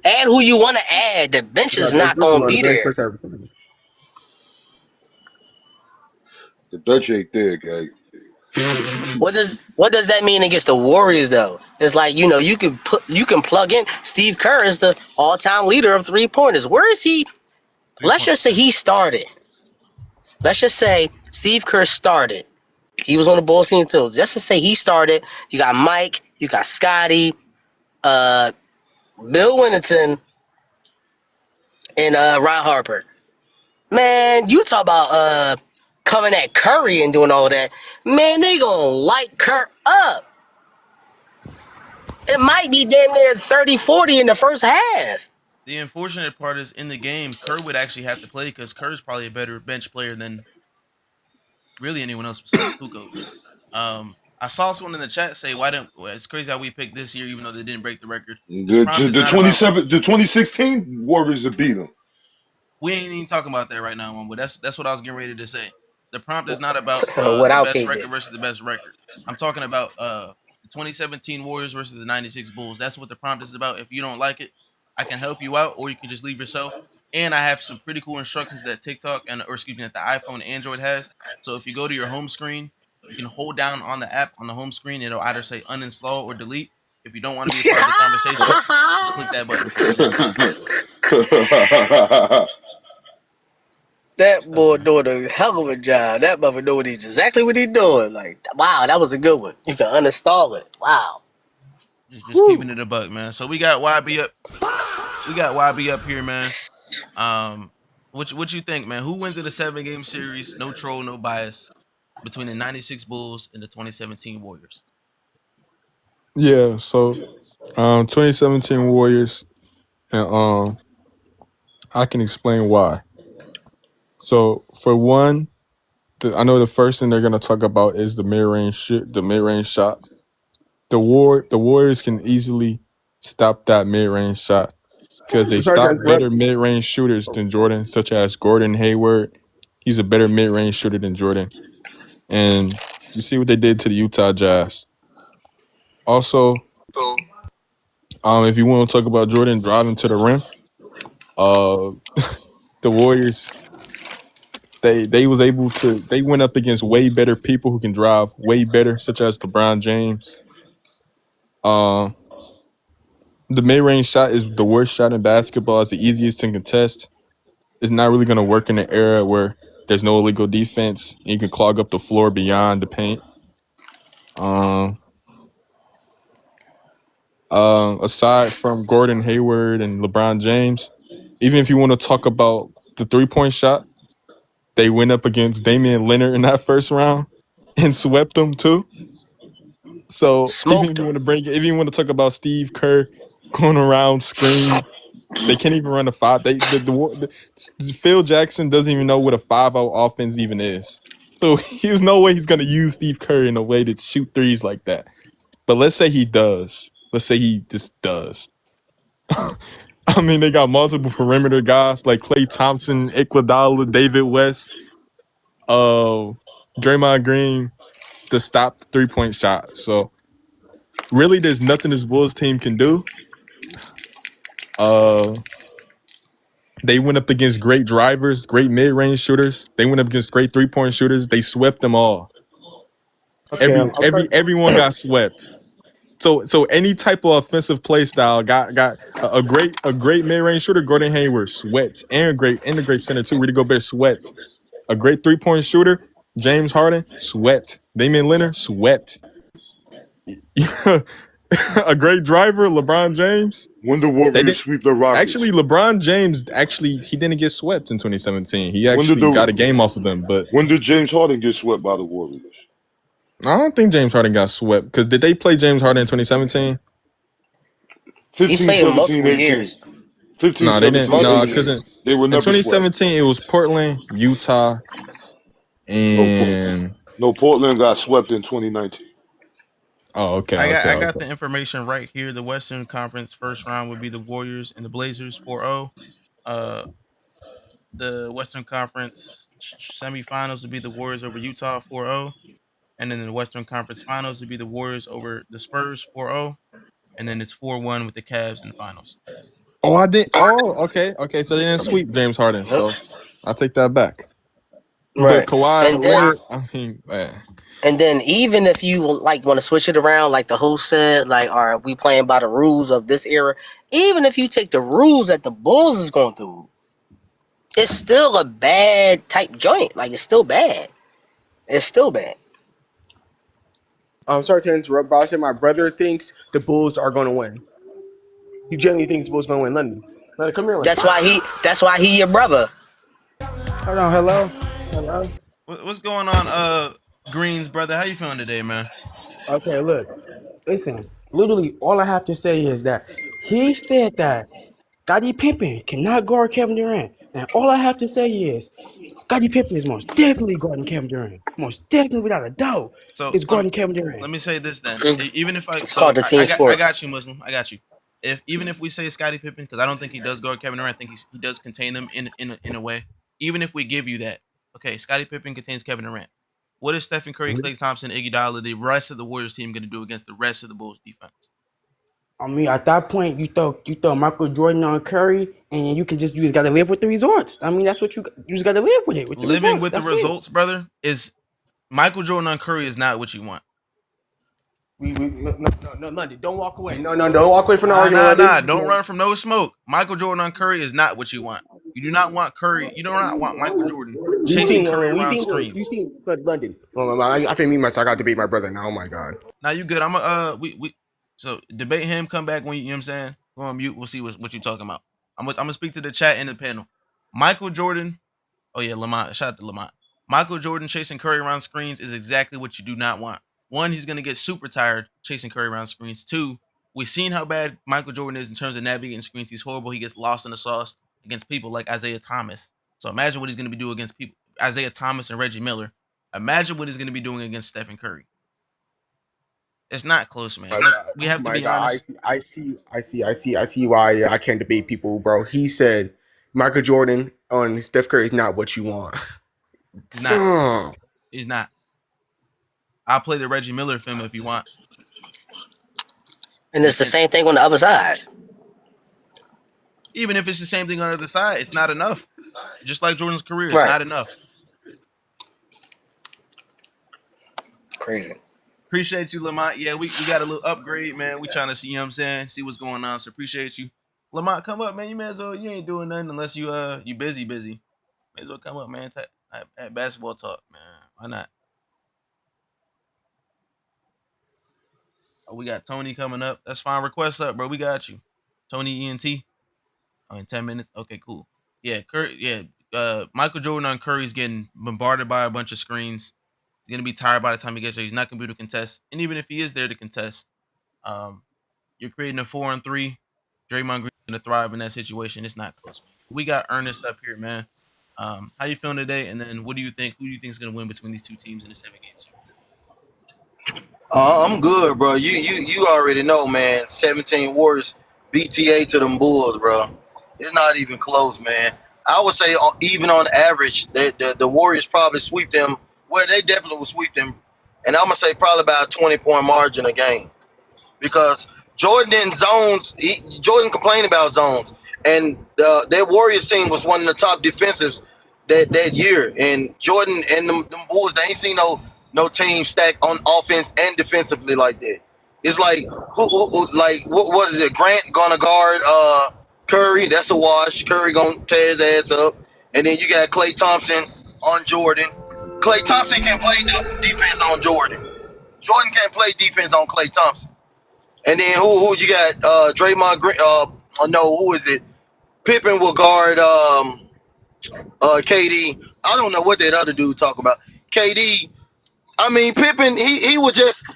Add who you want to add. The bench You is got Judge not Bush gonna on the be bench there. for everything. The Dutch ain't there, guy. What does that mean against the Warriors though? It's like, you can plug in Steve Kerr is the all-time leader of 3-pointers. Where is he? Let's 3-point just say shooting. he started. Let's just say Steve Kerr started. He was on the Bulls team too. Just to say he started. You got Mike, you got Scotty, uh, Bill Winnington, and Ron Harper. Man, you talk about coming at Curry and doing all that. Man, they gonna light Kerr up. It might be damn near 30-40 in the first half. The unfortunate part is in the game, Kerr would actually have to play because Kerr's probably a better bench player than really anyone else besides Kukoc. I saw someone in the chat say, "Why don't?" Well, it's crazy how we picked this year, even though they didn't break the record. This prompt is The not about. 2016 Warriors have beat them. We ain't even talking about that right now, but that's what I was getting ready to say. The prompt is not about the Without best KD. record versus the best record. I'm talking about the 2017 Warriors versus the 96 Bulls. That's what the prompt is about. If you don't like it, I can help you out, or you can just leave yourself. And I have some pretty cool instructions that TikTok or excuse me, that the iPhone and Android has. So if you go to your home screen, you can hold down on the app on the home screen. It'll either say uninstall or delete. If you don't want to be a part of the conversation, just click that button for me one time. That Stuff, boy man. doing a hell of a job. That mother know exactly what he's doing. Like, wow, that was a good one. You can uninstall it. Wow. Just keeping it a buck, man. So we got YB up. We got YB up here, man. Um, what you think, man? Who wins in the 7 game series? No troll, no bias between the '96 Bulls and the 2017 Warriors. Yeah, so 2017 Warriors, and I can explain why. So for one, I know the first thing they're gonna talk about is the mid-range shot. The Warriors can easily stop that mid-range shot because they Sorry to stop interrupt. better mid-range shooters than Jordan, such as Gordon Hayward. He's a better mid-range shooter than Jordan, and you see what they did to the Utah Jazz. Also, if you want to talk about Jordan driving to the rim, uh, the Warriors they went up against way better people who can drive way better, such as LeBron James. Um, the mid range shot is the worst shot in basketball. It's the easiest to contest. It's not really going to work in an era where there's no illegal defense and you can clog up the floor beyond the paint. Aside from Gordon Hayward and LeBron James, even if you want to talk about the 3-point shot, they went up against Damian Leonard in that first round and swept them too. So even if Smoked you him. want to if you want to talk about Steve Kerr going around screen, they can't even run a five. Phil Jackson doesn't even know what a 5-0 offense even is. So there's no way he's gonna use Steve Kerr in a way to shoot threes like that. But let's say he does. Let's say he just does. I mean, they got multiple perimeter guys like Klay Thompson, Iguodala, David West, Draymond Green to stop the 3-point shot. So really, there's nothing this Bulls team can do. They went up against great drivers, great mid-range shooters. They went up against great 3-point shooters. They swept them all. Okay, I'm sorry. Everyone got swept. So any type of offensive play style got a great mid range shooter. Gordon Hayward sweat, and a great center too. Rudy Gobert sweat. A great 3-point shooter. James Harden sweat. Damian Lillard sweat. A great driver, LeBron James. When the They Warriors did sweep the Rockets? actually. LeBron James he didn't get swept in 2017. He When did actually got a game off of them. But when did James Harden get swept by the Warriors? I don't think James Harden got swept because did they play James Harden in 2017? 15, He played in 17, multiple 18. years. 15, No, they didn't. 17, No, 18. because They were in never swept. 2017 it was Portland, Utah, and No, Portland got swept in 2019. oh, okay, I got the information right here. The Western Conference first round would be the Warriors and the Blazers 4-0. Uh, the Western Conference semifinals would be the Warriors over Utah 4-0. And then in the Western Conference finals would be the Warriors over the Spurs 4-0. And then it's 4-1 with the Cavs in the finals. Oh, I did. Oh, okay. So they didn't sweep James Harden. So I take that back. Right. But Kawhi And then, Leonard, I mean, man. and then even if you like want to switch it around, like the host said, like, are we playing by the rules of this era? Even if you take the rules that the Bulls is going through, it's still a bad type joint. Like, it's still bad. It's still bad. I'm sorry to interrupt, but I said my brother thinks the Bulls are going to win. He genuinely thinks the Bulls are going to win. London, come here. That's why he your brother. Hold on, hello. What's going on, Greens brother? How you feeling today, man? Okay, look. Listen, literally all I have to say is that he said that Scottie Pippen cannot guard Kevin Durant. And all I have to say is Scottie Pippen is most definitely guarding Kevin Durant. Most definitely, without a doubt, is guarding Kevin Durant. Let me say this then. Even if It's called the team sport. I got you, Muslim. I got you. Even if we say Scottie Pippen, because I don't think he does guard Kevin Durant, I think he does contain him in a way. Even if we give you that, okay, Scottie Pippen contains Kevin Durant. What is Stephen Curry, Klay Thompson, Iguodala, the rest of the Warriors team going to do against the rest of the Bulls defense? I mean, at that point, you throw Michael Jordan on Curry, and you just got to live with the results. I mean, that's what you just got to live with it. With the Living results. with That's the results, brother, is Michael Jordan on Curry is not what you want. No, London, don't walk away. No, don't walk away from the argument. Don't run from no smoke. Michael Jordan on Curry is not what you want. You do not want Curry. You do not want Michael Jordan chasing Curry around screens. You seen London? I think me myself. I got to debate my brother now. Oh my god. Now you good? So debate him. Come back when you know what I'm saying. Go on mute. We'll see what you talking about. I'm gonna speak to the chat in the panel. Michael Jordan. Oh yeah, Lamont. Shout out to Lamont. Michael Jordan chasing Curry around screens is exactly what you do not want. One, he's gonna get super tired chasing Curry around screens. Two, we've seen how bad Michael Jordan is in terms of navigating screens. He's horrible. He gets lost in the sauce against people like Isaiah Thomas. So imagine what he's gonna be doing against people Isaiah Thomas and Reggie Miller. Imagine what he's gonna be doing against Stephen Curry. It's not close, man. We have to be honest. I see why I can't debate people, bro. He said Michael Jordan on Steph Curry is not what you want. He's not. I'll play the Reggie Miller film if you want. And it's the same thing on the other side. Even if it's the same thing on the other side, it's not enough. Just like Jordan's career, it's Right. not enough. Crazy. Appreciate you, Lamont. Yeah, we got a little upgrade, man. We trying to see, you know what I'm saying, see what's going on. So appreciate you. Lamont, come up, man. You may as well, you ain't doing nothing unless you busy. May as well come up, man. At basketball talk, man. Why not? Oh, we got Tony coming up. That's fine. Request up, bro. We got you. Tony ENT. Oh, in 10 minutes. Okay, cool. Yeah, Curry. Yeah, Michael Jordan on Curry's getting bombarded by a bunch of screens. He's gonna be tired by the time he gets there. He's not gonna be able to contest. And even if he is there to contest, you're creating a 4-on-3. Draymond Green's gonna thrive in that situation. It's not close, man. We got Ernest up here, man. How you feeling today? And then what do you think? Who do you think is gonna win between these two teams in the 7 games? I'm good, bro. You already know, man. 17 Warriors, BTA to them Bulls, bro. It's not even close, man. I would say even on average, the Warriors probably sweep them. Well, they definitely will sweep them, and I'm gonna say probably about a 20-point margin a game, because Jordan in zones. Jordan complained about zones, and their Warriors team was one of the top defensives that year. And Jordan and them Bulls, they ain't seen no team stack on offense and defensively like that. It's like like what is it? Grant gonna guard Curry. That's a wash. Curry gonna tear his ass up. And then you got Klay Thompson on Jordan. Klay Thompson can play defense on Jordan. Jordan can't play defense on Klay Thompson. And then who you got? Draymond Green. No, who is it? Pippen will guard KD. I don't know what that other dude talk about. KD. I mean Pippen. He would just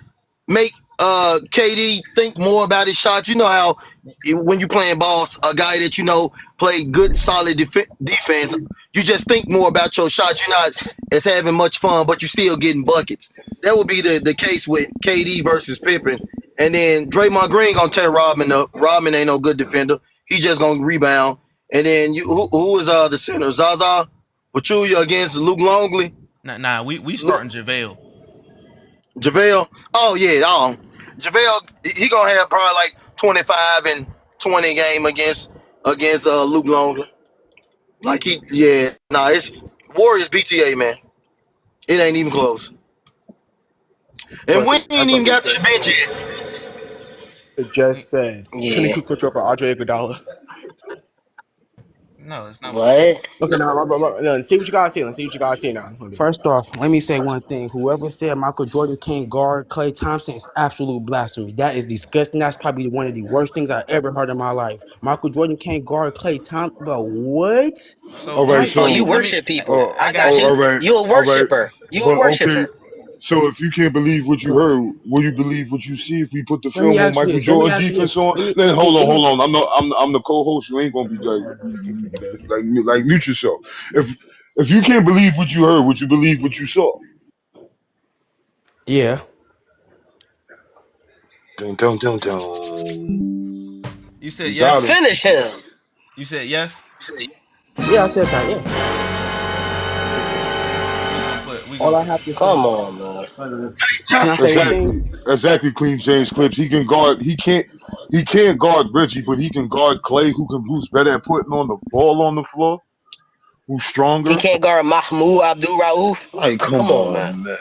make KD think more about his shots. You know how when you playing ball, a guy that you know play good solid defense, you just think more about your shots. You're not as having much fun, but you're still getting buckets. That would be the case with KD versus Pippen. And then Draymond Green gonna tear Rodman up. Rodman ain't no good defender. He just gonna rebound. And then who is the center? Zaza Pachulia against Luke Longley. Nah, we starting JaVale. JaVale. Oh yeah, JaVale. He gonna have probably like 25 and 20 game against Luke Longley. Like it's Warriors BTA, man. It ain't even close. And we ain't even got to the bench yet. It just said Yeah. 22 quick for Andre Iguodala. No, it's not what I said. What? Okay, now no, see what you gotta see. Let's see what you gotta see now. First off, let me say one thing. Whoever said Michael Jordan can't guard Klay Thompson is absolute blasphemy. That is disgusting. That's probably one of the worst things I ever heard in my life. Michael Jordan can't guard Klay Thompson. But what? So All right, Oh, let me you so let me. worship people. I I got got you. you. all right, You a all right, worshiper. You a but okay. worshiper. So if you can't believe what you heard, will you believe what you see? If we put the Let me film on ask you Michael this. Let me Jordan ask you defense this. on, Let me. then hold on, Let me. hold on. I'm the co-host. You ain't gonna be like mute yourself. If you can't believe what you heard, would you believe what you saw? Yeah. Dun, dun, dun, dun. You said You got yes. him. Finish him. You said yes. Yeah, I said that. Yeah. We All gonna I put. have to say. Come on, man. Can I say one thing? Exactly, Clean James Clips. He can guard. He can't guard Reggie, but he can guard Clay, who's better at putting on the ball on the floor, who's He stronger. can't guard Mahmoud Abdul Rauf. Like, come Come on, man. on, man.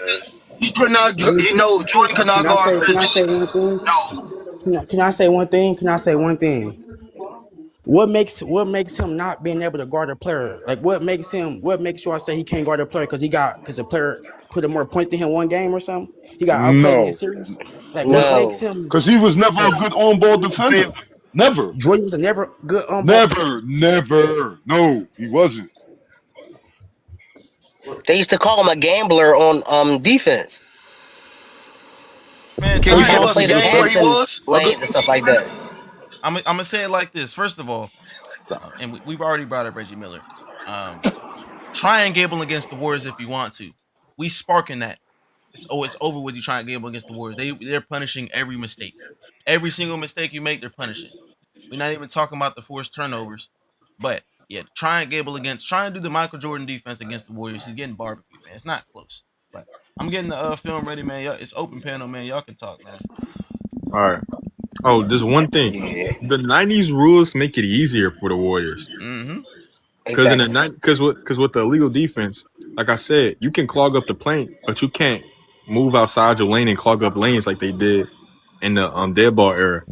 He could not. Let me. Jordan could not Can I guard say? Chris Can I say Duke. one thing? No. Can I say one thing? Can I say one thing? What makes him not being able to guard a player? Like what makes you I say he can't guard a player because the player put in more points than him one game or something? He got outplayed in a No, series. Like what no, makes No. him because he was never a good on-ball defender. Fifth. Never, Jordan was a never good on ball. never. No, he wasn't. They used to call him a gambler on defense. Man, He Can was you try give trying and to us a play the game where he passing was a good lanes and stuff like that. I'm gonna say it like this. First of all, and we've already brought up Reggie Miller. Um, Try and gable against the Warriors if you want to. We sparking that. It's over with you trying to gable against the Warriors. They're punishing every mistake. Every single mistake you make, they're punishing. We're not even talking about the forced turnovers. But yeah, try and do the Michael Jordan defense against the Warriors. He's getting barbecue, man. It's not close. But I'm getting the film ready, man. It's open panel, man. Y'all can talk, man. All right. Oh, just one thing. Yeah, The '90s rules make it easier for the Warriors Mm-hmm. because in the exactly. night, because with the illegal defense, like I said, you can clog up the paint, but you can't move outside your lane and clog up lanes like they did in the dead ball era.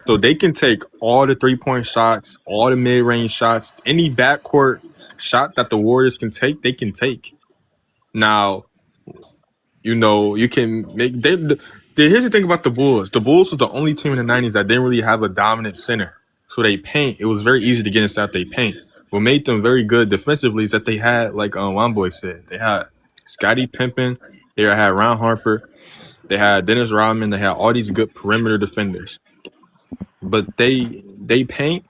So they can take all the 3-point shots, all the mid range shots, any backcourt shot that the Warriors can take, they can take. Now, you can make here's the thing about the Bulls. The Bulls was the only team in the '90s that didn't really have a dominant center. So they paint. It was very easy to get inside they paint. What made them very good defensively is that they had, like one boy said, they had Scottie Pippen, they had Ron Harper, they had Dennis Rodman, they had all these good perimeter defenders. But they paint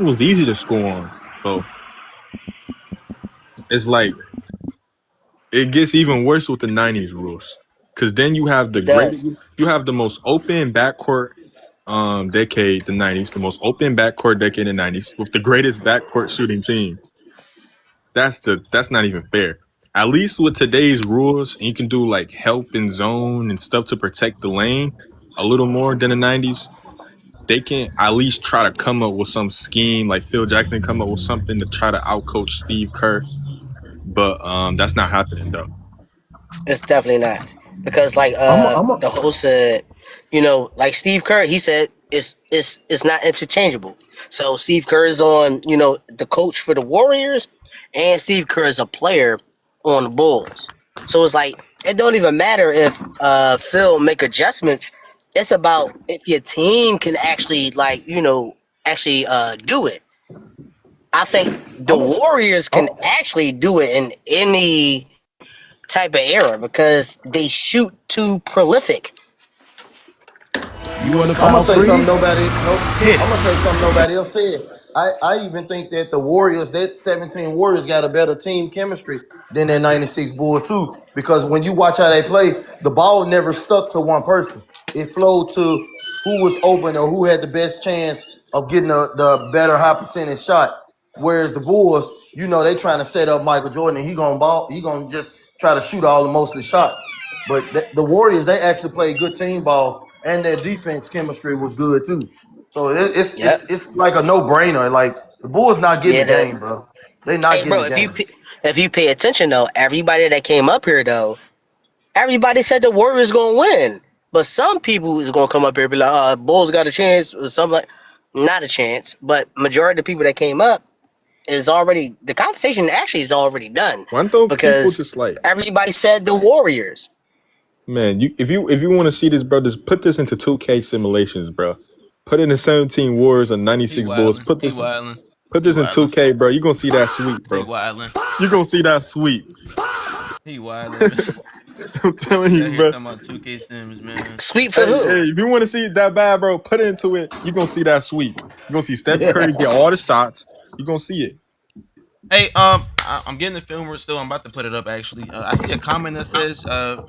was easy to score on. So it's like it gets even worse with the '90s rules, because then you have It does. you have the most open backcourt decade, the '90s, the most open backcourt decade in the '90s with the greatest backcourt shooting team. That's not even fair. At least with today's rules, you can do like help and zone and stuff to protect the lane a little more than the '90s. They can at least try to come up with some scheme, like Phil Jackson come up with something to try to outcoach Steve Kerr. But that's not happening though. It's definitely not because like I'm a, I'm a, the host said, like Steve Kerr, he said it's not interchangeable. So Steve Kerr is on, the coach for the Warriors, and Steve Kerr is a player on the Bulls. So it's like it don't even matter if Phil make adjustments. It's about if your team can actually do it. I think the I'm gonna. Warriors I'm, can actually do it in any type of era because they shoot too prolific. You want to I'm gonna say say something he nobody no Hit I'm it. gonna say something nobody else said. I even think that the Warriors, that 17 Warriors got a better team chemistry than that 96 Bulls too. Because when you watch how they play, the ball never stuck to one person. It flowed to who was open or who had the best chance of getting the better high percentage shot. Whereas the Bulls, they trying to set up Michael Jordan and he gonna just try to shoot all the most of the shots. But the Warriors, they actually played good team ball, and their defense chemistry was good too. So Yep. it's like a no brainer. Like the Bulls not getting Yeah. the game, bro. They not Hey, getting bro, the game. if you pay attention though, everybody that came up here though, everybody said the Warriors gonna win. But some people is gonna come up here and be like, Bulls got a chance or something like not a chance. But majority of the people that came up is already the conversation actually is already done. One thing people Because just like, everybody said the Warriors. man, if you want to see this, bro, just put this into 2K simulations, bro. Put in the 17 Warriors and He 96 Bulls. wildin'. He wildin'. Put He this in wildin'. 2K, bro. You gonna see that sweep, He bro. wildin'. You gonna see that sweep. He wildin', man. I'm telling He out you, here bro. talking about 2K Sims, man. Sweep for Hey, who? hey, if you want to see it that bad, bro, put it into it. You gonna see that sweep. You gonna see Steph Curry get all the shots. You gonna see it. Hey, I'm getting the film still. I'm about to put it up actually. I see a comment that says,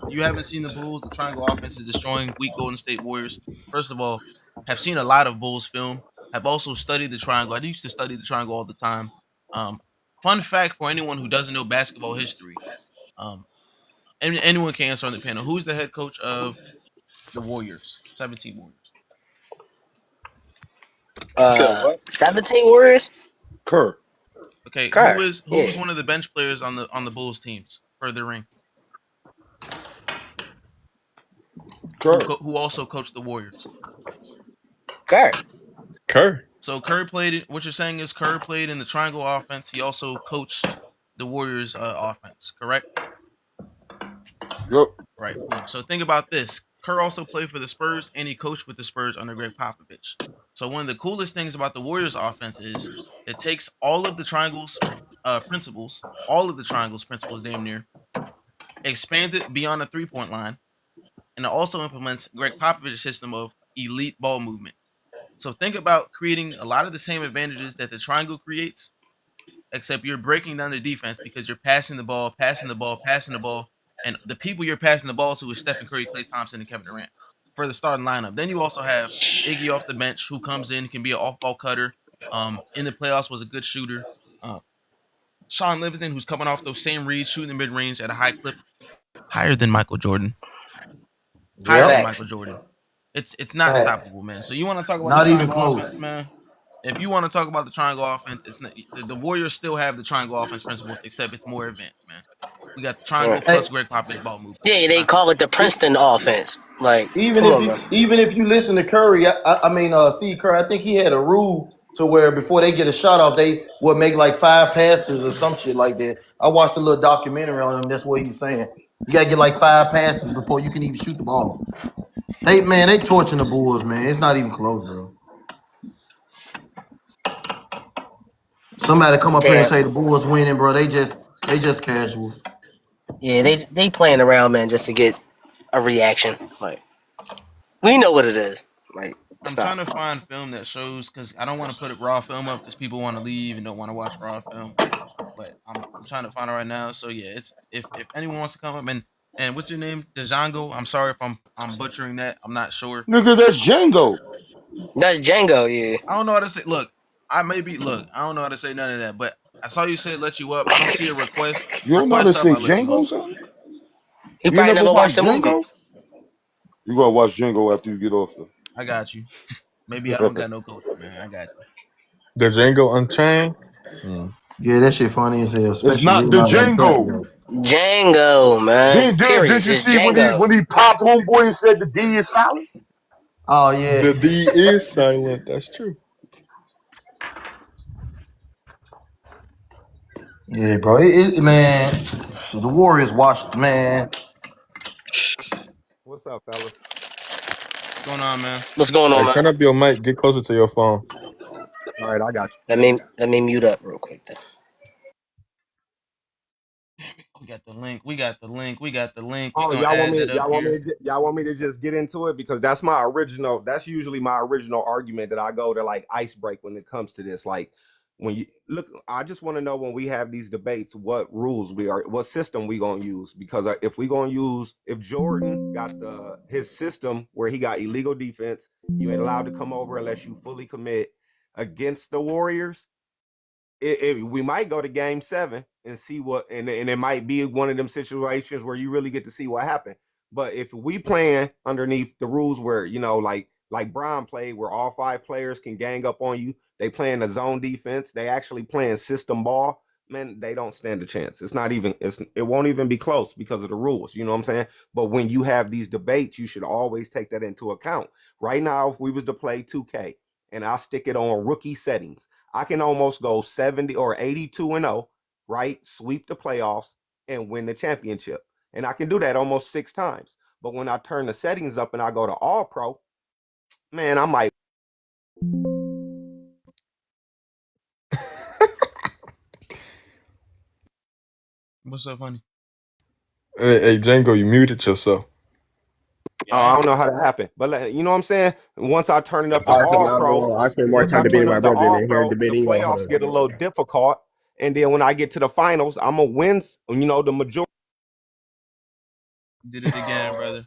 "You haven't seen the Bulls. The triangle offense is destroying weak Golden State Warriors." First of all, have seen a lot of Bulls film. Have also studied the triangle. I used to study the triangle all the time. Um, Fun fact for anyone who doesn't know basketball history, um, and anyone can answer on the panel. Who's the head coach of the Warriors? 17 Warriors. You said what? 17 Warriors? Kerr. Okay, Car. who's Yeah. one of the bench players on the Bulls teams for the ring? Kerr. Who also coached the Warriors? Car. Curry. So Curry played. What you're saying is Curry played in the triangle offense. He also coached the Warriors offense. Correct. Yep. Right. Boom. So think about this. Kerr also played for the Spurs, and he coached with the Spurs under Greg Popovich. So one of the coolest things about the Warriors offense is it takes all of the triangles principles, all of the triangles principles, damn near, expands it beyond the 3-point line, and it also implements Greg Popovich's system of elite ball movement. So think about creating a lot of the same advantages that the triangle creates, except you're breaking down the defense because you're passing the ball, passing the ball, passing the ball, and the people you're passing the ball to is Stephen Curry, Klay Thompson, and Kevin Durant for the starting lineup. Then you also have Iggy off the bench who comes in, can be an off-ball cutter. In the playoffs was a good shooter. Uh, Sean Livingston, who's coming off those same reads, shooting the mid-range at a high clip, higher than Michael Jordan, higher than Yep. Facts. Michael Jordan. It's not Facts. stoppable, man. So you want to talk about the Not even triangle close. offense, man? If you want to talk about the triangle offense, it's not, the Warriors still have the triangle offense principles, except it's more advanced, man. We got the triangle Yeah. plus Greg Popovich ball movement. Yeah, they call it the Princeton offense. Like, Even come if on, you bro. even if you listen to Curry, Steve Curry, I think he had a rule to where before they get a shot off, they would make like 5 passes or some shit like that. I watched a little documentary on him. That's what he was saying. You gotta get like 5 passes before you can even shoot the ball. They torching the Bulls, man. It's not even close, bro. Somebody come up here and Yeah, say the Bulls winning, bro. They just casuals. yeah, they playing around, man, just to get a reaction. Like, we know what it is. Like, I'm trying stop. to find film that shows because I don't want to put it raw film up because people want to leave and don't want to watch raw film. But I'm trying to find it right now. So yeah, it's if anyone wants to come up and what's your name, Django? I'm sorry if I'm butchering that. I'm not sure. Nigga, that's Django. That's Django, yeah. I don't know how to say. Look, I may be. Look, I don't know how to say none of that. But I saw you say let you up. I don't see a request. You don't know how to Request up. say I let you up. Django, son? He You ain't probably never never watched watched the movie. Django? You gotta watch Django after you get off I got you. Maybe I don't the. got no culture, man. I got you. The Django Unchained. Yeah, that shit funny as hell, It's especially not the Leonardo Django. DiCaprio. Django, man. Didn't Period. you It's see when he Django. when he popped homeboy and said the D is silent? Oh yeah. The D is silent. That's true. Yeah, bro. Man, the Warriors washed, man. What's up, fellas? What's going on, man? What's going on, Hey, man? turn up your mic. Get closer to your phone. All right, I got you. Let me mute up real quick then. We got the link. We got the link. We got the link. We Oh, gonna add that up here. y'all want me to just get into it because that's my original. That's usually my original argument that I go to like ice break when it comes to this. Like when you look, I just want to know when we have these debates, what rules what system we gonna use? Because if we gonna use, if Jordan got his system where he got illegal defense, you ain't allowed to come over unless you fully commit against the Warriors. We might go to game 7 and see what, and it might be one of them situations where you really get to see what happened. But if we playing underneath the rules where, like Brian played, where all 5 players can gang up on you, they playing a zone defense, they actually playing system ball, man, they don't stand a chance. It won't even be close because of the rules, you know what I'm saying? But when you have these debates, you should always take that into account. Right now, if we was to play 2K and I stick it on rookie settings, I can almost go 70 or 82-0, right? Sweep the playoffs and win the championship. And I can do that almost 6 times. But when I turn the settings up and I go to all pro, man, I might. What's up, honey? Hey, Django, you muted yourself. I don't know how that happened, but you know what I'm saying? Once I turn it up to All right, so all now pro, I spend more once time I turn debating my up to brother all than here pro, the debating you. Hold playoffs on, get a hold on a little second. difficult. And then when I get to the finals, I'm going to win, the majority. Did it again, brother.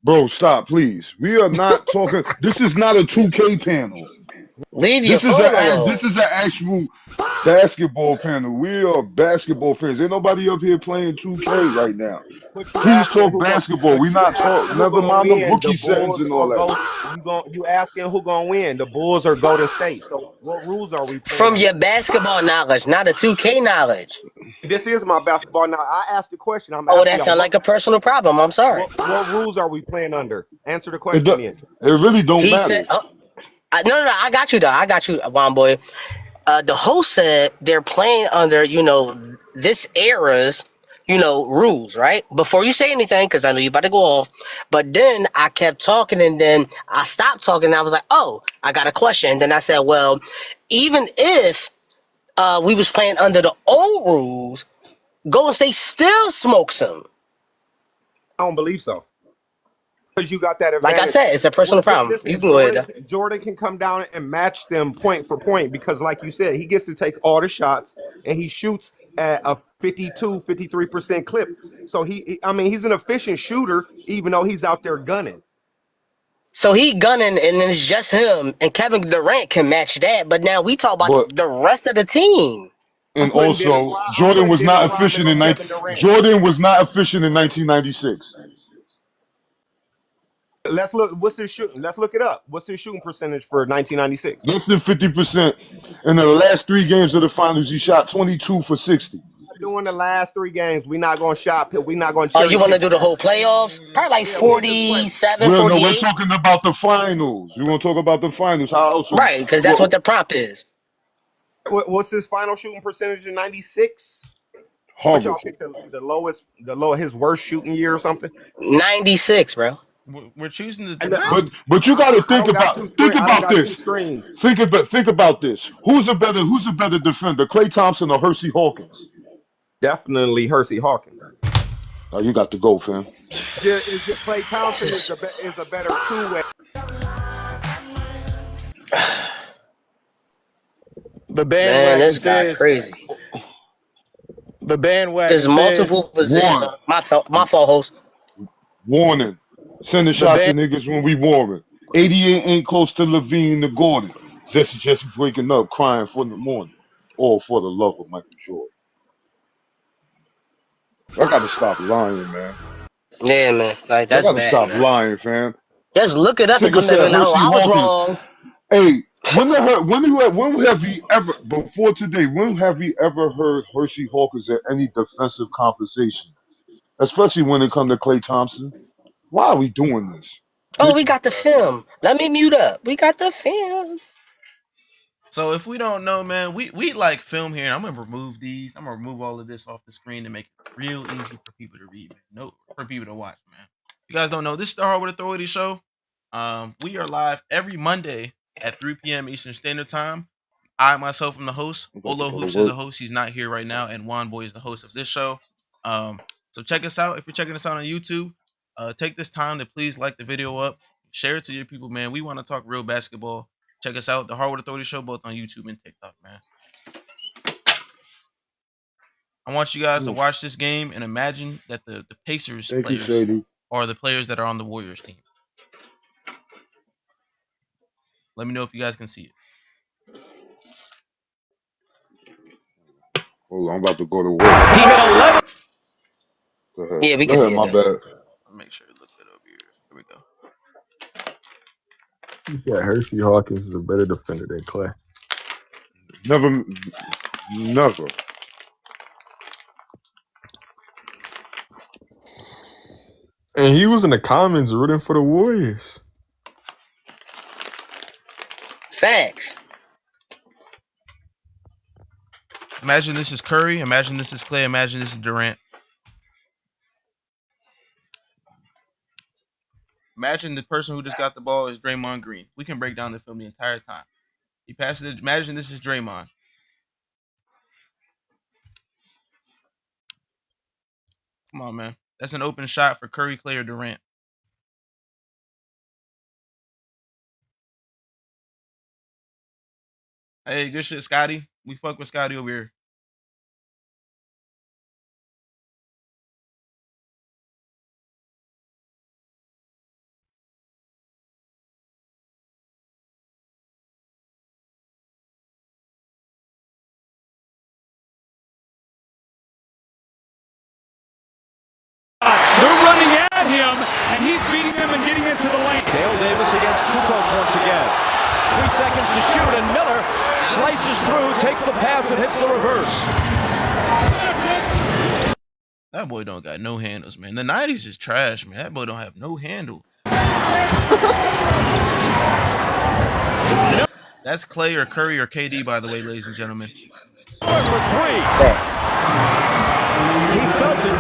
Bro, stop, please. We are not talking. This is not a 2K panel. Leave your phone This alone. is an actual basketball panel. We are basketball fans. Ain't nobody up here playing 2K right now. But you Please asking talk who going basketball. but We you not talk. asking who Never gonna mind them win, the rookie settings Bulls and all or that. you asking who gonna win, the Bulls or Golden State. So what rules are we playing From under? your basketball knowledge, not a 2K knowledge. This is my basketball. Now I asked the question. I'm Oh, asking that y'all sounds like a personal problem. I'm sorry. what rules are we playing under? Answer the It, question do, then. it really don't He said, matter. no, I got you, though. I got you, Juan Boy. The host said they're playing under, this era's, rules, right? Before you say anything, because I know you about to go off. But then I kept talking, and then I stopped talking, and I was like, oh, I got a question. And then I said, well, even if we was playing under the old rules, Golden State still smokes them. I don't believe so. Because you got that Like I advantage. said, it's a personal problem. You Listen, can go ahead, though. Jordan can come down and match them point for point because, like you said, he gets to take all the shots and he shoots at a 53% clip. So he's an efficient shooter, even though he's out there gunning. So he gunning, and it's just him, and Kevin Durant can match that. But now we talk about But the rest of the team. and also I'm Jordan putting was Dennis not Rodman efficient on in Kevin Durant. Jordan was not efficient in 1996. Let's look. What's his shooting? Let's look it up. What's his shooting percentage for 1996? Less than 50%. In the last 3 games of the finals, he shot 22 for 60. Doing the last 3 games, we're not going to shop. We're not going to Oh, cherry you want to pick do the whole stats. playoffs? Probably like Yeah, we just play. 47, Well, no, we're 48. talking about the finals. We want to talk about the finals. How else? Right, because that's what the prop is. What's his final shooting percentage in 96? What y'all Horrible. pick his worst shooting year or something? 96, bro. We're choosing the And debate. But you got to I think don't got about two screen. I don't got 2 this. screens. Think about this. Who's a better defender, Klay Thompson or Hersey Hawkins? Definitely Hersey Hawkins. Oh, you got to go, fam. Klay Thompson is a better 2-way. The Man, bandwagon this guy says. crazy. The bandwagon There's says. multiple positions. One My fault, host. warning: sending The shots band. to niggas when we warring. 88 ain't close to Levine to Gordon. Zesty just waking up, crying for the morning, all for the love of Michael Jordan. I got to stop lying, man. Yeah, man. Like, I that's got to bad, stop man. lying, fam. Just look it This up and nigga come back said and be like, oh, Hersey I was Hawkins. wrong. Hey, before today, when have we ever heard Hersey Hawkins at any defensive conversation? Especially when it comes to Klay Thompson. Why are we doing this? Oh, we got the film. Let me mute up. We got the film. So if we don't know, man, we like film here, and I'm gonna remove these. I'm gonna remove all of this off the screen to make it real easy for people to read, man. No, for people to watch, man. You guys don't know, this is the Hardwood Authority show. We are live every Monday at 3 p.m. Eastern Standard Time. I myself am the host. I'm about to Olo go to Hoops is work. the host. He's not here right now, and Juan Boy is the host of this show. So check us out if you're checking us out on YouTube. Take this time to please like the video up, share it to your people, man. We want to talk real basketball. Check us out, the Hardwood Authority Show, both on YouTube and TikTok, man. I want you guys to watch this game and imagine that the Pacers Thank you, players Shady. are the players that are on the Warriors team. Let me know if you guys can see it. Hold on, I'm about to go to work. He hit 11. Go ahead. Yeah, we Go can ahead, see it my though. bad. I'll make sure it look good over here. Here we go. He said Hersey Hawkins is a better defender than Clay. Never, never. And he was in the comments rooting for the Warriors. Facts. Imagine this is Curry. Imagine this is Clay. Imagine this is Durant. Imagine the person who just got the ball is Draymond Green. We can break down the film the entire time. He passes it. Imagine this is Draymond. Come on, man. That's an open shot for Curry, Clay, or Durant. Hey, good shit, Scotty. We fuck with Scotty over here. They're running at him, and he's beating them and getting into the lane. Dale Davis against Kukoc once again. 3 seconds to shoot, and Miller slices through, takes the pass, and hits the reverse. That boy don't got no handles, man. The 90s is trash, man. That boy don't have no handle. That's Clay or Curry or KD, by the way, ladies and gentlemen. For 3. He felt it,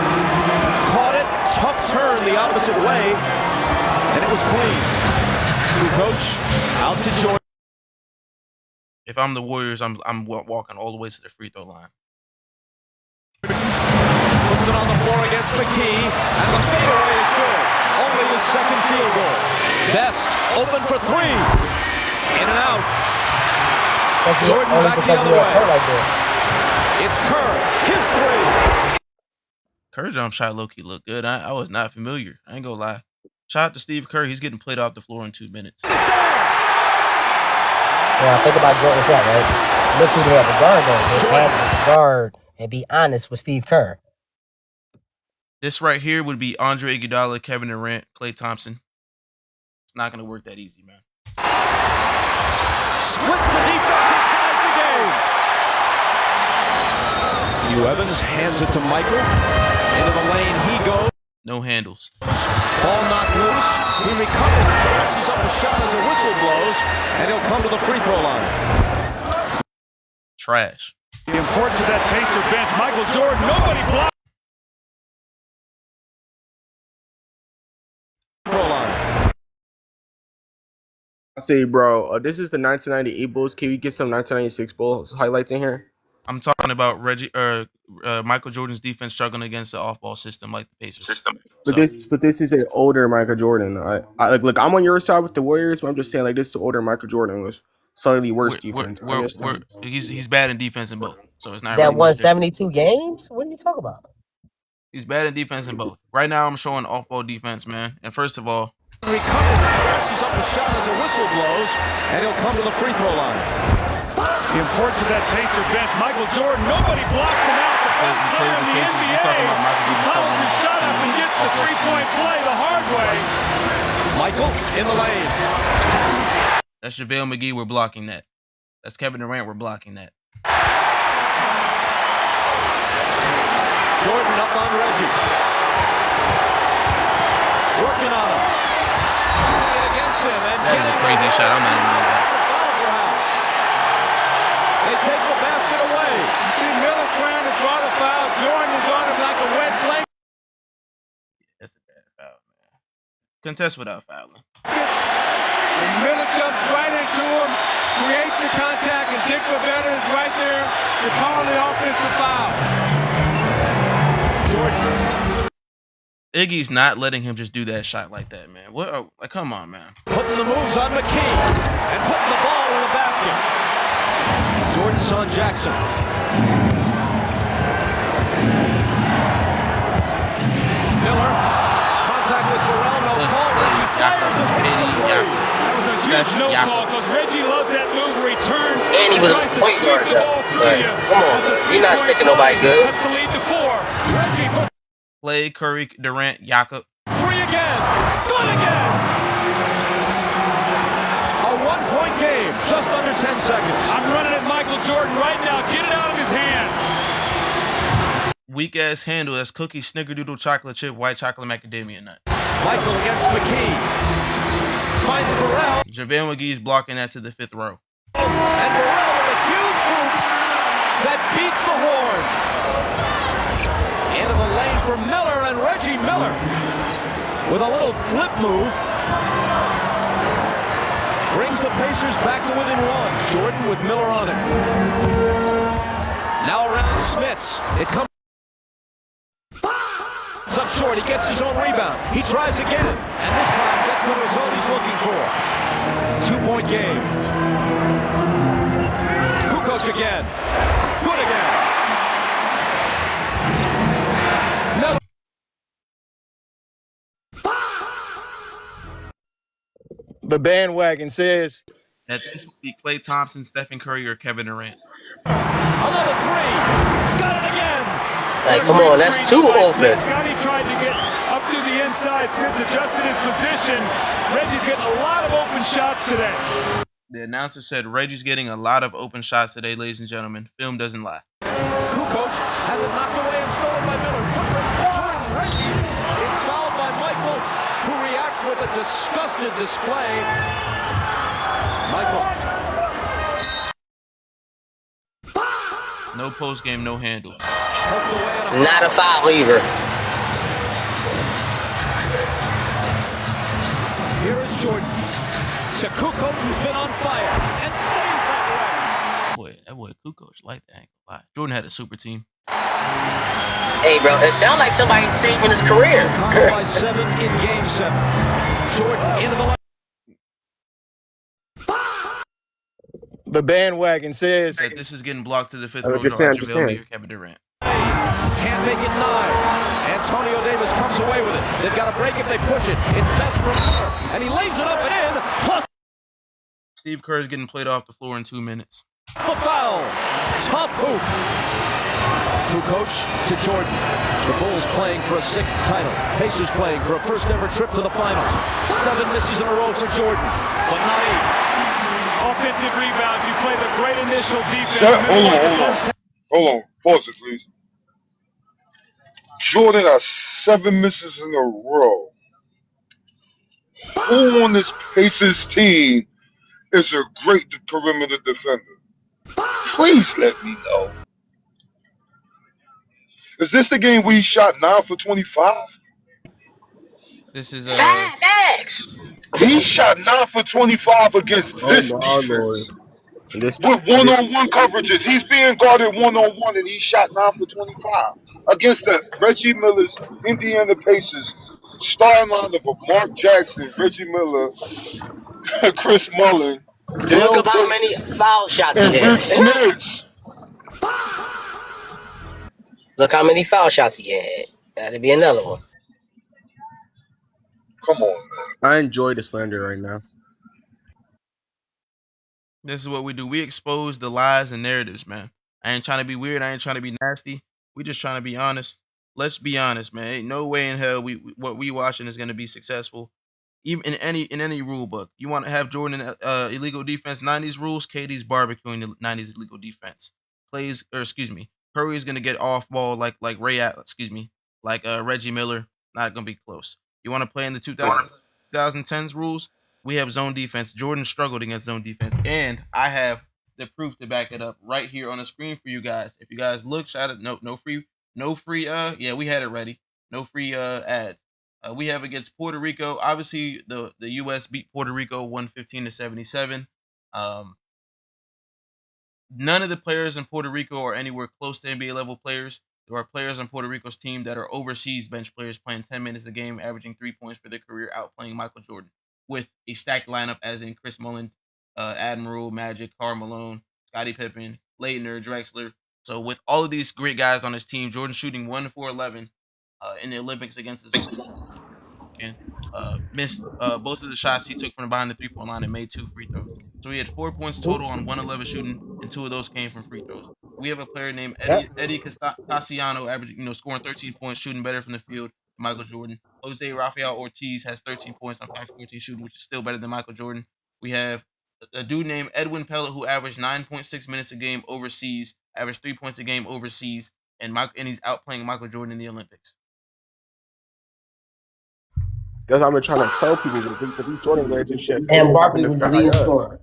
caught it, tough turn the opposite way, and it was clean. Kukoc out to Jordan. If I'm the Warriors, I'm walking all the way to the free throw line. Puts it on the floor against McKee, and the fadeaway is good. Only his second field goal. Best open for 3. In and out. Jordan back the other way. It's Kerr, his 3. Kerr jump shot low-key looked good. I was not familiar. I ain't gonna lie. Shout out to Steve Kerr. He's getting played off the floor in 2 minutes. Yeah, think about Jordan's shot, right? Look who they had to guard, though. They had to guard and be honest with Steve Kerr. This right here would be Andre Iguodala, Kevin Durant, Klay Thompson. It's not gonna work that easy, man. Splits the defense and ties the game. Hugh Evans hands it to Michael. Into the lane he goes. No handles. Ball knocked loose. He recovers and passes up a shot as a whistle blows, and he'll come to the free throw line. Trash. Important to that Pacer bench. Michael Jordan, nobody blocked. I say, bro, this is the 1998 Bulls. Can we get some 1996 Bulls highlights in here? I'm talking about Michael Jordan's defense struggling against the off-ball system like the Pacers system. But this is an older Michael Jordan. I look, I'm on your side with the Warriors, but I'm just saying, like, this is the older Michael Jordan was slightly worse defense. He's bad in defense in both, so it's not. That really won 72 games. What are you talking about? He's bad in defense in both. Right now, I'm showing off-ball defense, man. And first of all, recovers and passes up a shot as a whistle blows, and he'll come to the free throw line. The importance of that Pacer bench. Michael Jordan, nobody blocks him out. The best player in the NBA. Follows his shot up and gets the three-point play the hard way. Michael in the lane. That's JaVale McGee. We're blocking that. That's Kevin Durant. We're blocking that. Jordan up on Reggie. Working on him. against him. And That is a crazy shot. I'm not even gonna lie. They take the basket away. See, Miller trying to draw the foul. Jordan is on him like a wet blanket. That's a bad foul, man. Contest without fouling. And Miller jumps right into him, creates the contact, and Dick Bavetta is right there to call the offensive foul. Jordan. Iggy's not letting him just do that shot like that, man. What? Like, come on, man. Putting the moves on McKee and putting the ball in the basket. Jordan's on Jackson. Miller, contact with Burrell, no call. That was a huge no call because Reggie loves that move where he turns. And he was a point guard, though. Like, come on, man. You're not sticking nobody good. That's the lead to 4. Reggie for Clay, Curry, Durant, Jakob. 3 again. Good again. A 1-point game, just under 10 seconds. I'm running at Michael Jordan right now. Get it out of his hands. Weak ass handle. That's cookie, snickerdoodle, chocolate chip, white chocolate macadamia nut. Michael against McKee. Finds Burrell. JaVale McGee's blocking that to the 5th row. And Burrell with a huge hoop that beats the horn. Into the lane for Miller, and Reggie Miller with a little flip move brings the Pacers back to within 1. Jordan with Miller on it. Now around Smits. It comes up short. He gets his own rebound. He tries again, and this time gets the result he's looking for. 2-point game. Kukoc again. Good again. Miller. The bandwagon says That this would be Klay Thompson, Stephen Curry, or Kevin Durant. Another 3. Got it again. Like, come on, that's too open. Scotty tried to get up to the inside. Smith adjusted his position. Reggie's getting a lot of open shots today. The announcer said Reggie's getting a lot of open shots today, ladies and gentlemen. Film doesn't lie. Kukoc has it knocked away and stolen by Miller. Footprints for Jordan. Reggie is fouled by Michael, who reacts with a disgusted display. Michael. No post game, no handle. Not a foul either. Here is Jordan. To Kukoc, who's been on fire and stays that That boy Kukoc like that. Ain't gonna lie. Jordan had a super team. Hey, bro, it sounds like somebody's saving his career. Chicago by 7 in Game 7. Jordan into the line. the bandwagon says that this is getting blocked to the 5th row. Just saying. Kevin Durant. Can't make it 9. Antonio Davis comes away with it. They've got to break if they push it. It's best from Miller, and he lays it up and in. Plus, Steve Kerr is getting played off the floor in 2 minutes. the foul. Tough hoop. Kukoc to Jordan. The Bulls playing for a 6th title. Pacers playing for a first ever trip to the finals. 7 misses in a row for Jordan, but not 8. Offensive rebound. You played a great initial defense. Hold on. Pause it, please. Jordan got 7 misses in a row. Who on this Pacers team is a great perimeter defender? Please let me know. Is this the game where he shot 9 for 25? This is Facts. He shot 9 for 25 against this defense. With one-on-one coverages. He's being guarded one-on-one, and he shot 9 for 25 against the Reggie Miller's Indiana Pacers starting lineup of Mark Jackson, Reggie Miller, Chris Mullin. Look at how many foul shots he and had. Rick Smith. Look how many foul shots he had. That'd be another one. Come on, man. I enjoy the slander right now. This is what we do. We expose the lies and narratives, man. I ain't trying to be weird. I ain't trying to be nasty. We just trying to be honest. Let's be honest, man. Ain't no way in hell what we watching is gonna be successful. Even in any rule book. You want to have Jordan illegal defense 90s rules, KD's barbecuing the 90s illegal defense. Curry is gonna get off ball like Reggie Miller. Not gonna be close. You want to play in the 2010s rules? We have zone defense. Jordan struggled against zone defense, and I have the proof to back it up right here on the screen for you guys. If you guys look, shout out, no free, yeah, we had it ready. No free ads. We have against Puerto Rico. Obviously, the U.S. beat Puerto Rico 115-77. None of the players in Puerto Rico are anywhere close to NBA level players. There are players on Puerto Rico's team that are overseas bench players playing 10 minutes a game, averaging 3 points for their career, outplaying Michael Jordan with a stacked lineup, as in Chris Mullin, Admiral, Magic, Karl Malone, Scottie Pippen, Leitner, Drexler. So with all of these great guys on his team, Jordan shooting 1 for 11 in the Olympics against his own and missed both of the shots he took from behind the 3-point line and made 2 free throws. So he had 4 points total on 111 shooting, and 2 of those came from free throws. We have a player named Eddie Cassiano, averaging, scoring 13 points, shooting better from the field than Michael Jordan. Jose Rafael Ortiz has 13 points on 5-14 shooting, which is still better than Michael Jordan. We have a dude named Edwin Pellet who averaged 9.6 minutes a game overseas, averaged 3 points a game overseas, and he's outplaying Michael Jordan in the Olympics. That's what I've been trying to tell people. That these Jordan grades and shit. And Barkley was the leading scorer.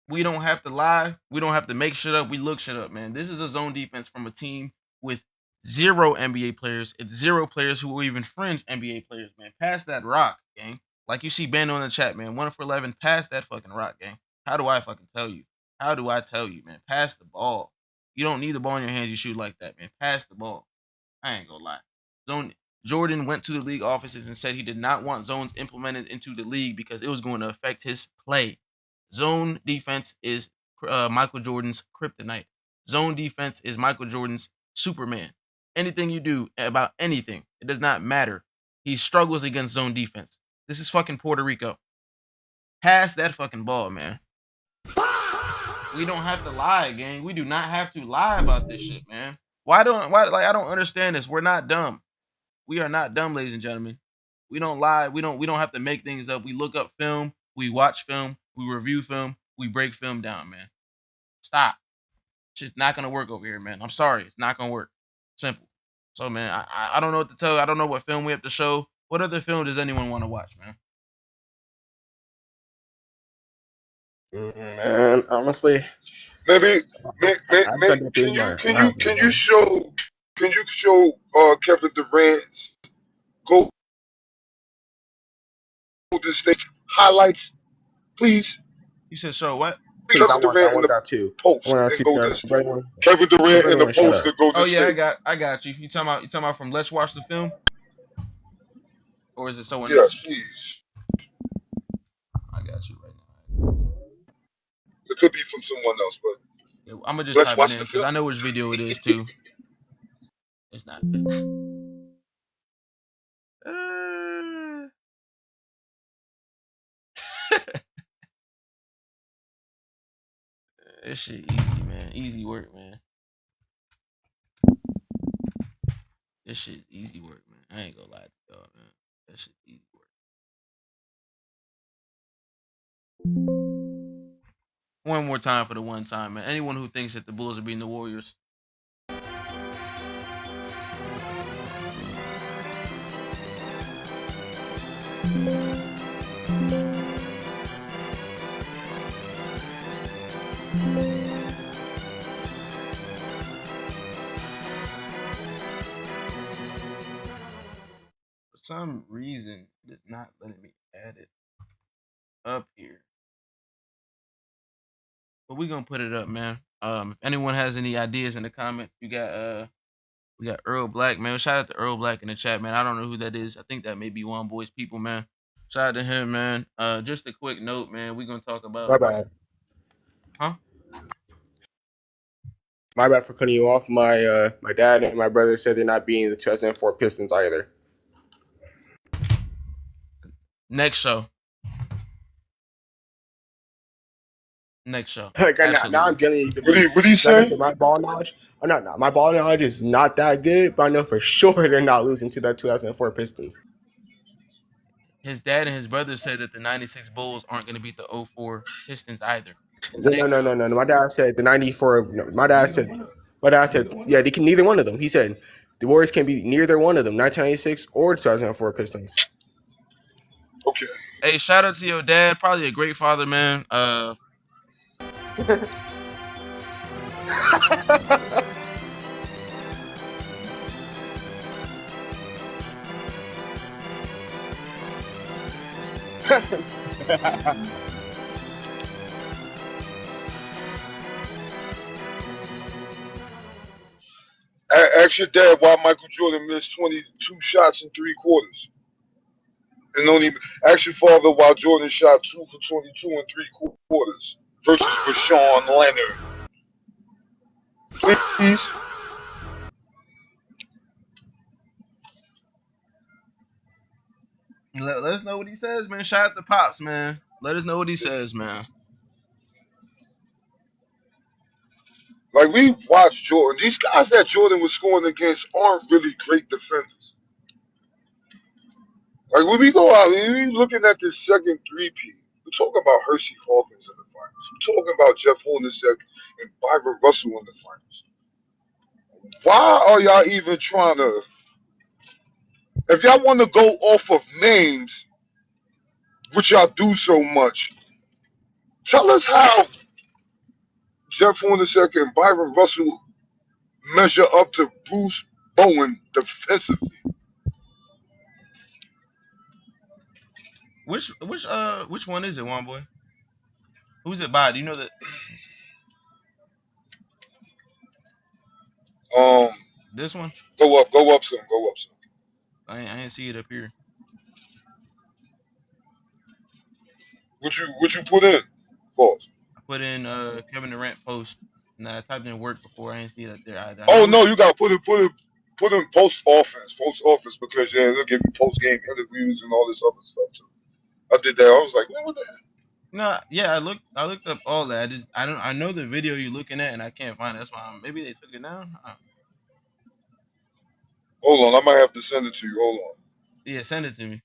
We don't have to lie. We don't have to make shit up. We look shit up, man. This is a zone defense from a team with 0 NBA players. It's 0 players who are even fringe NBA players, man. Pass that rock, gang. Like you see Bando in the chat, man. 1 for 11. Pass that fucking rock, gang. How do I fucking tell you? How do I tell you, man? Pass the ball. You don't need the ball in your hands. You shoot like that, man. Pass the ball. I ain't gonna lie. Jordan went to the league offices and said he did not want zones implemented into the league because it was going to affect his play. Zone defense is Michael Jordan's kryptonite. Zone defense is Michael Jordan's Superman. Anything you do about anything, it does not matter. He struggles against zone defense. This is fucking Puerto Rico. Pass that fucking ball, man. We don't have to lie, gang. We do not have to lie about this shit, man. I don't understand this. We're not dumb. We are not dumb, ladies and gentlemen. We don't lie. We don't have to make things up. We look up film, we watch film, we review film, we break film down, man. Stop. It's just not gonna work over here, man. I'm sorry. It's not gonna work. Simple. So, man, I don't know what to tell you. I don't know what film we have to show. What other film does anyone want to watch, man? Man, honestly, can you show Kevin Durant's Golden State highlights, please? You said show what? Kevin Durant in the post in Golden State. Kevin Durant in the post in Golden State. Oh yeah, I got you. You talking about from Let's Watch the Film, or is it someone else? Yes, please. I got you right now. It could be from someone else, but yeah, I'm gonna just type it in because I know which video it is too. It's not. This shit easy, man. Easy work, man. This shit easy work, man. I ain't gonna lie to y'all, man. That shit easy work. One more time for the one time, man. Anyone who thinks that the Bulls are beating the Warriors. For some reason, it's not letting me add it up here. But we're gonna put it up, man. If anyone has any ideas in the comments, we got Earl Black, man. Shout out to Earl Black in the chat, man. I don't know who that is. I think that may be One Boy's people, man. Shout out to him, man. Just a quick note, man. We're gonna talk about my bad. Huh? My bad for cutting you off. My my dad and my brother said they're not beating the 2004 Pistons either. Next show. Like now I'm getting what do you say? My ball knowledge. Oh, no. My ball knowledge is not that good, but I know for sure they're not losing to that 2004 Pistons. His dad and his brother said that the 96 Bulls aren't going to beat the 04 Pistons either. No. My dad said the 94. No, my dad said, yeah, they can neither one of them. He said The Warriors can be neither one of them, 1996 or 2004 Pistons. Okay. Hey, shout out to your dad. Probably a great father, man. Ask your dad why Michael Jordan missed 22 shots in 3 quarters. And only ask your father why Jordan shot 2 for 22 in 3 quarters versus Rashawn Leonard. Please. Let us know what he says, man. Shout out to Pops, man. Let us know what he says, man. Like, we watched Jordan. These guys that Jordan was scoring against aren't really great defenders. Like, when we go out, we're looking at this second three-peat. We're talking about Hershey Hawkins in the finals. We're talking about Jeff Hornacek and Byron Russell in the finals. Why are y'all even trying to... If y'all want to go off of names, which y'all do so much, tell us how Jeff Hornacek and Byron Russell measure up to Bruce Bowen defensively. Which one is it, one boy? Who's it by? Do you know that? This one? Go up some. I ain't see it up here. What you put in? Pause. I put in Kevin Durant post, and I typed in work before. I ain't see it up there either. Oh no, you gotta put in post offense, because they'll give you post game interviews and all this other stuff too. I did that. I was like, man, what the heck? No, yeah, I looked up all that. I know the video you're looking at, and I can't find it. That's why maybe they took it down. Hold on, I might have to send it to you. Hold on. Yeah, send it to me.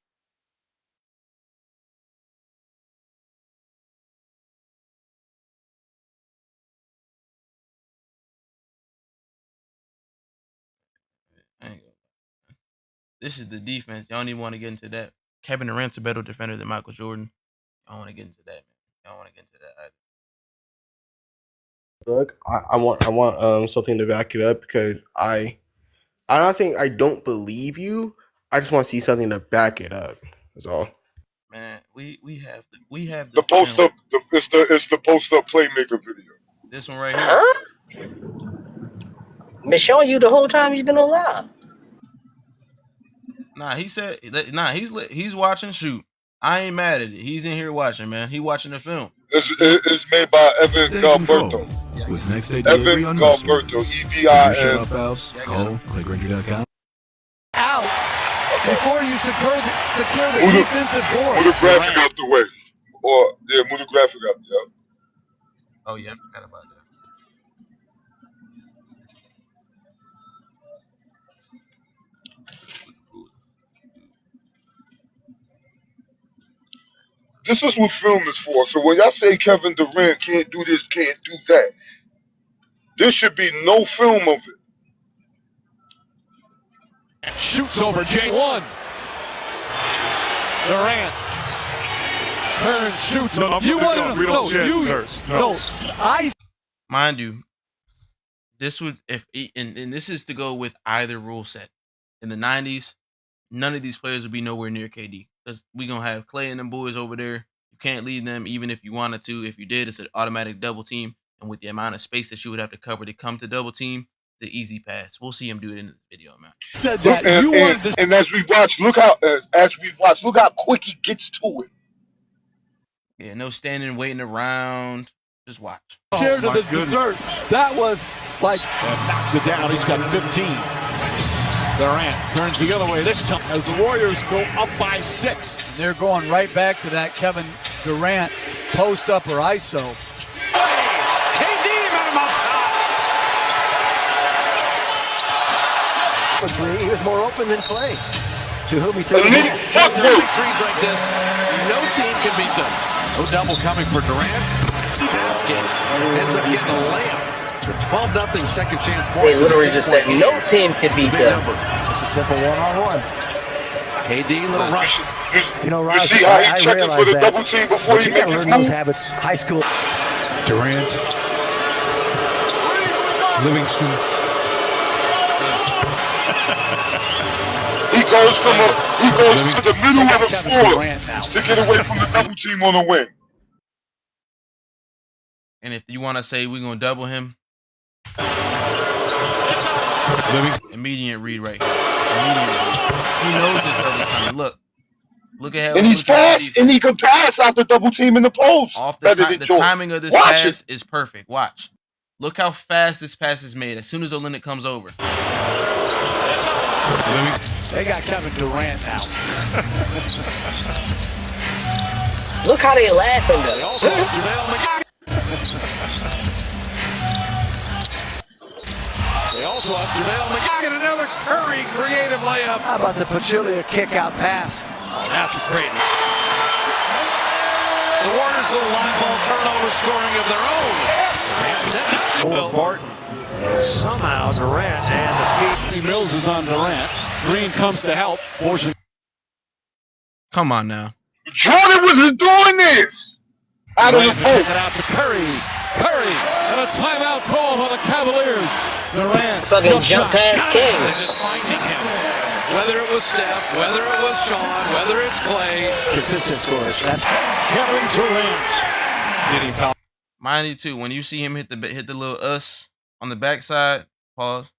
This is the defense. Y'all don't even want to get into that. Kevin Durant's a better defender than Michael Jordan. I don't want to get into that, man. I don't want to get into that either. Look, I want something to back it up, because I'm not saying I don't believe you. I just want to see something to back it up. That's all. Man, we have the post up. It's the post up playmaker video. This one right here. Been showing you the whole time he's been on live. Nah, he said. Nah, he's watching. Shoot, I ain't mad at it. He's in here watching, man. He watching the film. It's made by Evan Galberto. With next day Evan delivery on Galberto. EVIN. Call linktr.ee. Out before you secure the defensive board. Move the graphic out the way. Move the graphic out there. Oh yeah, I forgot about that. This is what film is for. So when y'all say Kevin Durant can't do this, can't do that, there should be no film of it. Shoots over J1. Durant. Turns, shoots. No, you want to Mind you, this would and this is to go with either rule set. In the 90s, none of these players would be nowhere near KD, because we gonna have Clay and them boys over there. You can't lead them even if you wanted to. If you did, it's an automatic double team, and with the amount of space that you would have to cover to come to double team, the easy pass. We'll see him do it in the video, man. Said that and as we watch, look how quick he gets to it. Yeah, no standing, waiting around. Just watch. Share to the dessert. That was like knocks it down. He's got 15. Durant turns the other way this time as the Warriors go up by 6. And they're going right back to that Kevin Durant post up or ISO. KD met him up top. He was more open than Clay, to whom he threw victories like this, no team can beat them. No double coming for Durant. Basket ends up getting a layup. The 12-0 second chance. They literally just said no team could beat them. It's a simple one-on-one. KD, little rush. You see how he checking for the double team before he makes his move? Habits. High school. Durant. Livingston. He goes to the middle of the floor to get away from the double team on the wing. And if you want to say we're gonna double him, immediate read right here. Immediate read. He knows his double's coming. Look at how. And he's fast, and he can pass out the double team in the post. The timing of this pass is perfect. Watch. Look how fast this pass is made as soon as Olynyk comes over. They got Kevin Durant now. Look how they laughing though. They also have JaVale McGee. They also have JaVale McGee and another Curry creative layup. How about the Pachulia kick-out pass? Oh, that's great. The Warriors will line ball turnover scoring of their own. Will Barton. And somehow Durant and the feet. Mills is on Durant. Green comes to help. Come on now. Jordan wasn't doing this. Out of the post. It out to Curry. Curry. And a timeout call by the Cavaliers. Durant. Fucking jump pass king. They're just finding him. Whether it was Steph, whether it was Sean, whether it's Clay. Consistent scores. That's Kevin Durant. Getting fouled. Mind you too, when you see him hit the little on the backside, pause.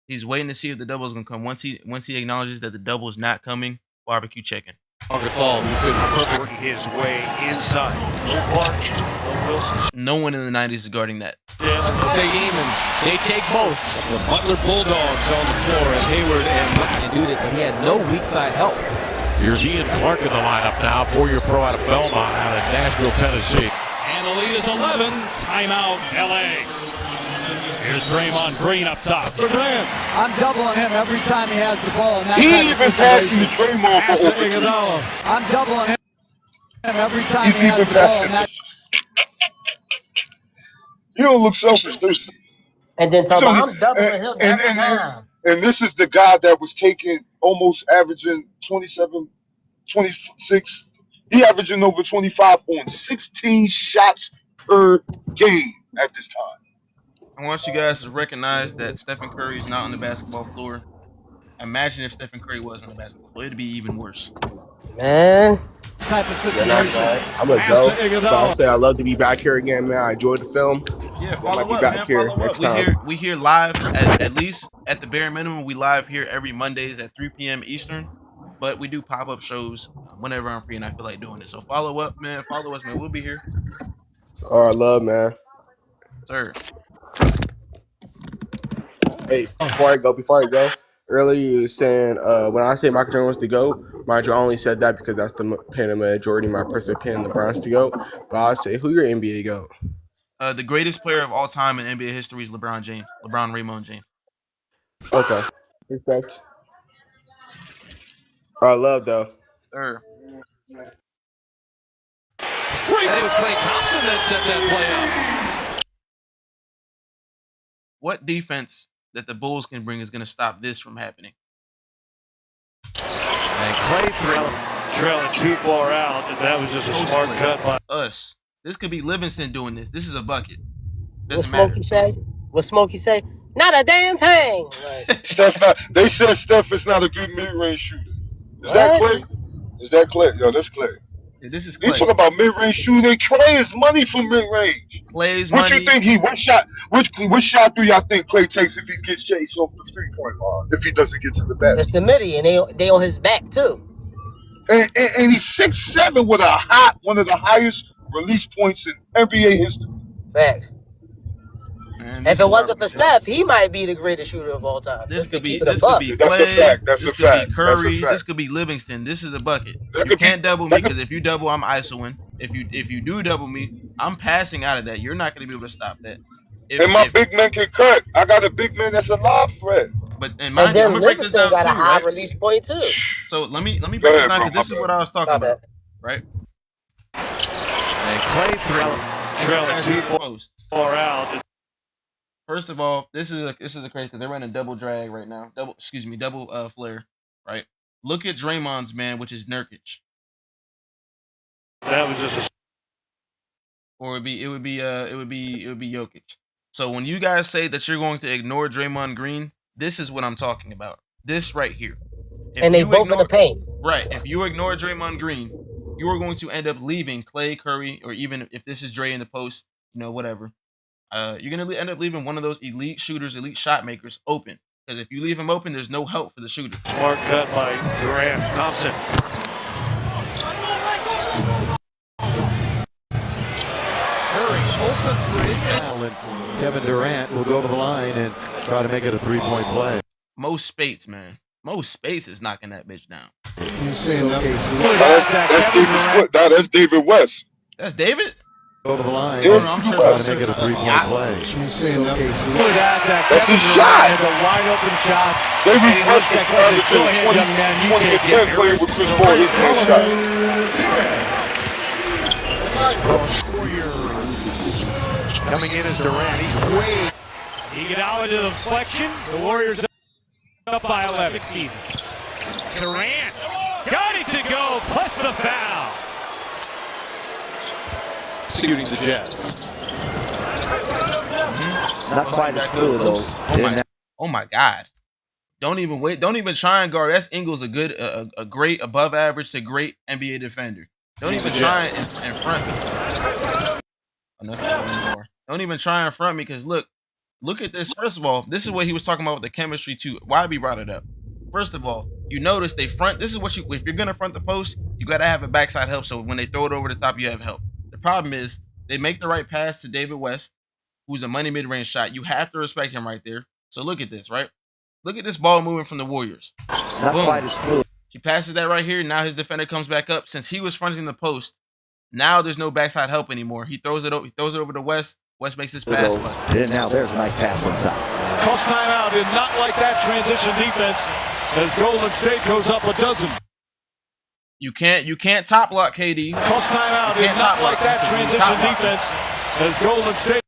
He's waiting to see if the double is gonna come. Once he acknowledges that the double is not coming, barbecue chicken. Working his way inside. No one in the 90s is guarding that. They take both. The Butler Bulldogs on the floor as Hayward and do it, but he had no weak side help. Here's Ian Clark in the lineup now, 4-year pro out of Belmont, out of Nashville, Tennessee. And the lead is 11. Timeout, LA. Here's Draymond Green up top. Durant. I'm doubling him every time he has the ball. In that He even passing to Draymond for open. I'm doubling him every time he has the ball. In that. You don't look selfish, this. And then talk about I'm doubling him every time. And this is the guy that was taking almost averaging 27, 26. He averaging over 25 on 16 shots per game at this time. I want you guys to recognize that Stephen Curry is not on the basketball floor. Imagine if Stephen Curry was on the basketball floor. It'd be even worse. Man. Type of situation. I'm gonna go. So I'll say I love to be back here again, man. I enjoyed the film. Yeah, so follow up, man. Follow up. We here live, at least at the bare minimum, we live here every Mondays at 3 p.m. Eastern. But we do pop-up shows whenever I'm free and I feel like doing it. So follow up, man. Follow us, man. We'll be here. All right, love, man. Sir. Hey, before I go, earlier you were saying when I say Michael Jordan wants to go, mind you, I only said that because that's the opinion of majority, my personal opinion, LeBron's to go. But I say, who your NBA go? The greatest player of all time in NBA history is LeBron James. LeBron Raymond James. Okay. Respect. All right, love, though. Sir. It was Klay Thompson that set that play up. What defense that the Bulls can bring is going to stop this from happening? And Klay trailing too far out, and that was just a smart cut by us. This could be Livingston doing this. This is a bucket. What Smokey say? What Smokey say? Not a damn thing. They said Steph is not a good mid-range shooter. Is that Klay? Is that Klay? Yo, that's Klay. Yeah, this is Klay. They talk about mid-range shooting. Klay is money for mid-range. Clay's what money. You think what shot do y'all think Klay takes if he gets chased off the 3-point line? If he doesn't get to the basket? It's the midi, and they on his back too. And he's 6'7" with one of the highest release points in NBA history. Facts. Man, if it wasn't for Steph, he might be the greatest shooter of all time. This could be Klay. That's a fact. This could be Curry. This could be Livingston. This is a bucket. You can't double me because if you double, I'm isoing. If you do double me, I'm passing out of that. You're not going to be able to stop that. And my big man can cut. I got a big man that's a lob threat. But and then I'm gonna break this down got too, a high right? release point too. So let me break this down because this is what I was talking about, right? And Klay trailing too far out. First of all, this is a crazy because they're running double drag right now. Double flare, right? Look at Draymond's man, which is Nurkic. That was just a Or it would be Jokic. So when you guys say that you're going to ignore Draymond Green, this is what I'm talking about. This right here. And they both in the paint. Right. If you ignore Draymond Green, you are going to end up leaving Clay, Curry, or even if this is Dre in the post, whatever. You're going to end up leaving one of those elite shooters, elite shot makers open. Because if you leave him open, there's no help for the shooter. smart cut by Durant. Thompson. Curry, open three. And Kevin Durant will go to the line and try to make it a three-point play. Most Spates, man. Most Spates is knocking that bitch down. That's David West. That's David? Go to the line. Yeah, and try to make it a three-point play. That's his shot. It's a wide open shot. David West that was go ahead, young man, you take it. 2010 playing with Chris Paul. His man shot. Coming in as Durant. He's way. Iguodala to the deflection. The Warriors up by 11 seasons. Durant got it to go, plus the foul. Executing the Jets. Not quite as fluid though. Oh my God. Don't even wait. Don't even try and guard. That's Ingles, a great above average to great NBA defender. Don't even try and front me. Don't even try and front me because look at this. First of all, this is what he was talking about with the chemistry too. Why we brought it up? First of all, you notice they front. This is what if you're gonna front the post, you gotta have a backside help. So when they throw it over the top, you have help. The problem is they make the right pass to David West, who's a money mid-range shot. You have to respect him right there. So look at this, right? Look at this ball moving from the Warriors. Not quite as fluid. He passes that right here. Now his defender comes back up. Since he was fronting the post, now there's no backside help anymore. He throws it over to West. West makes his pass. And now there's a nice pass inside. Cost timeout did not like that transition defense as Golden State goes up a dozen. You can't top block KD. Cost timeout did not like that transition defense as Golden State.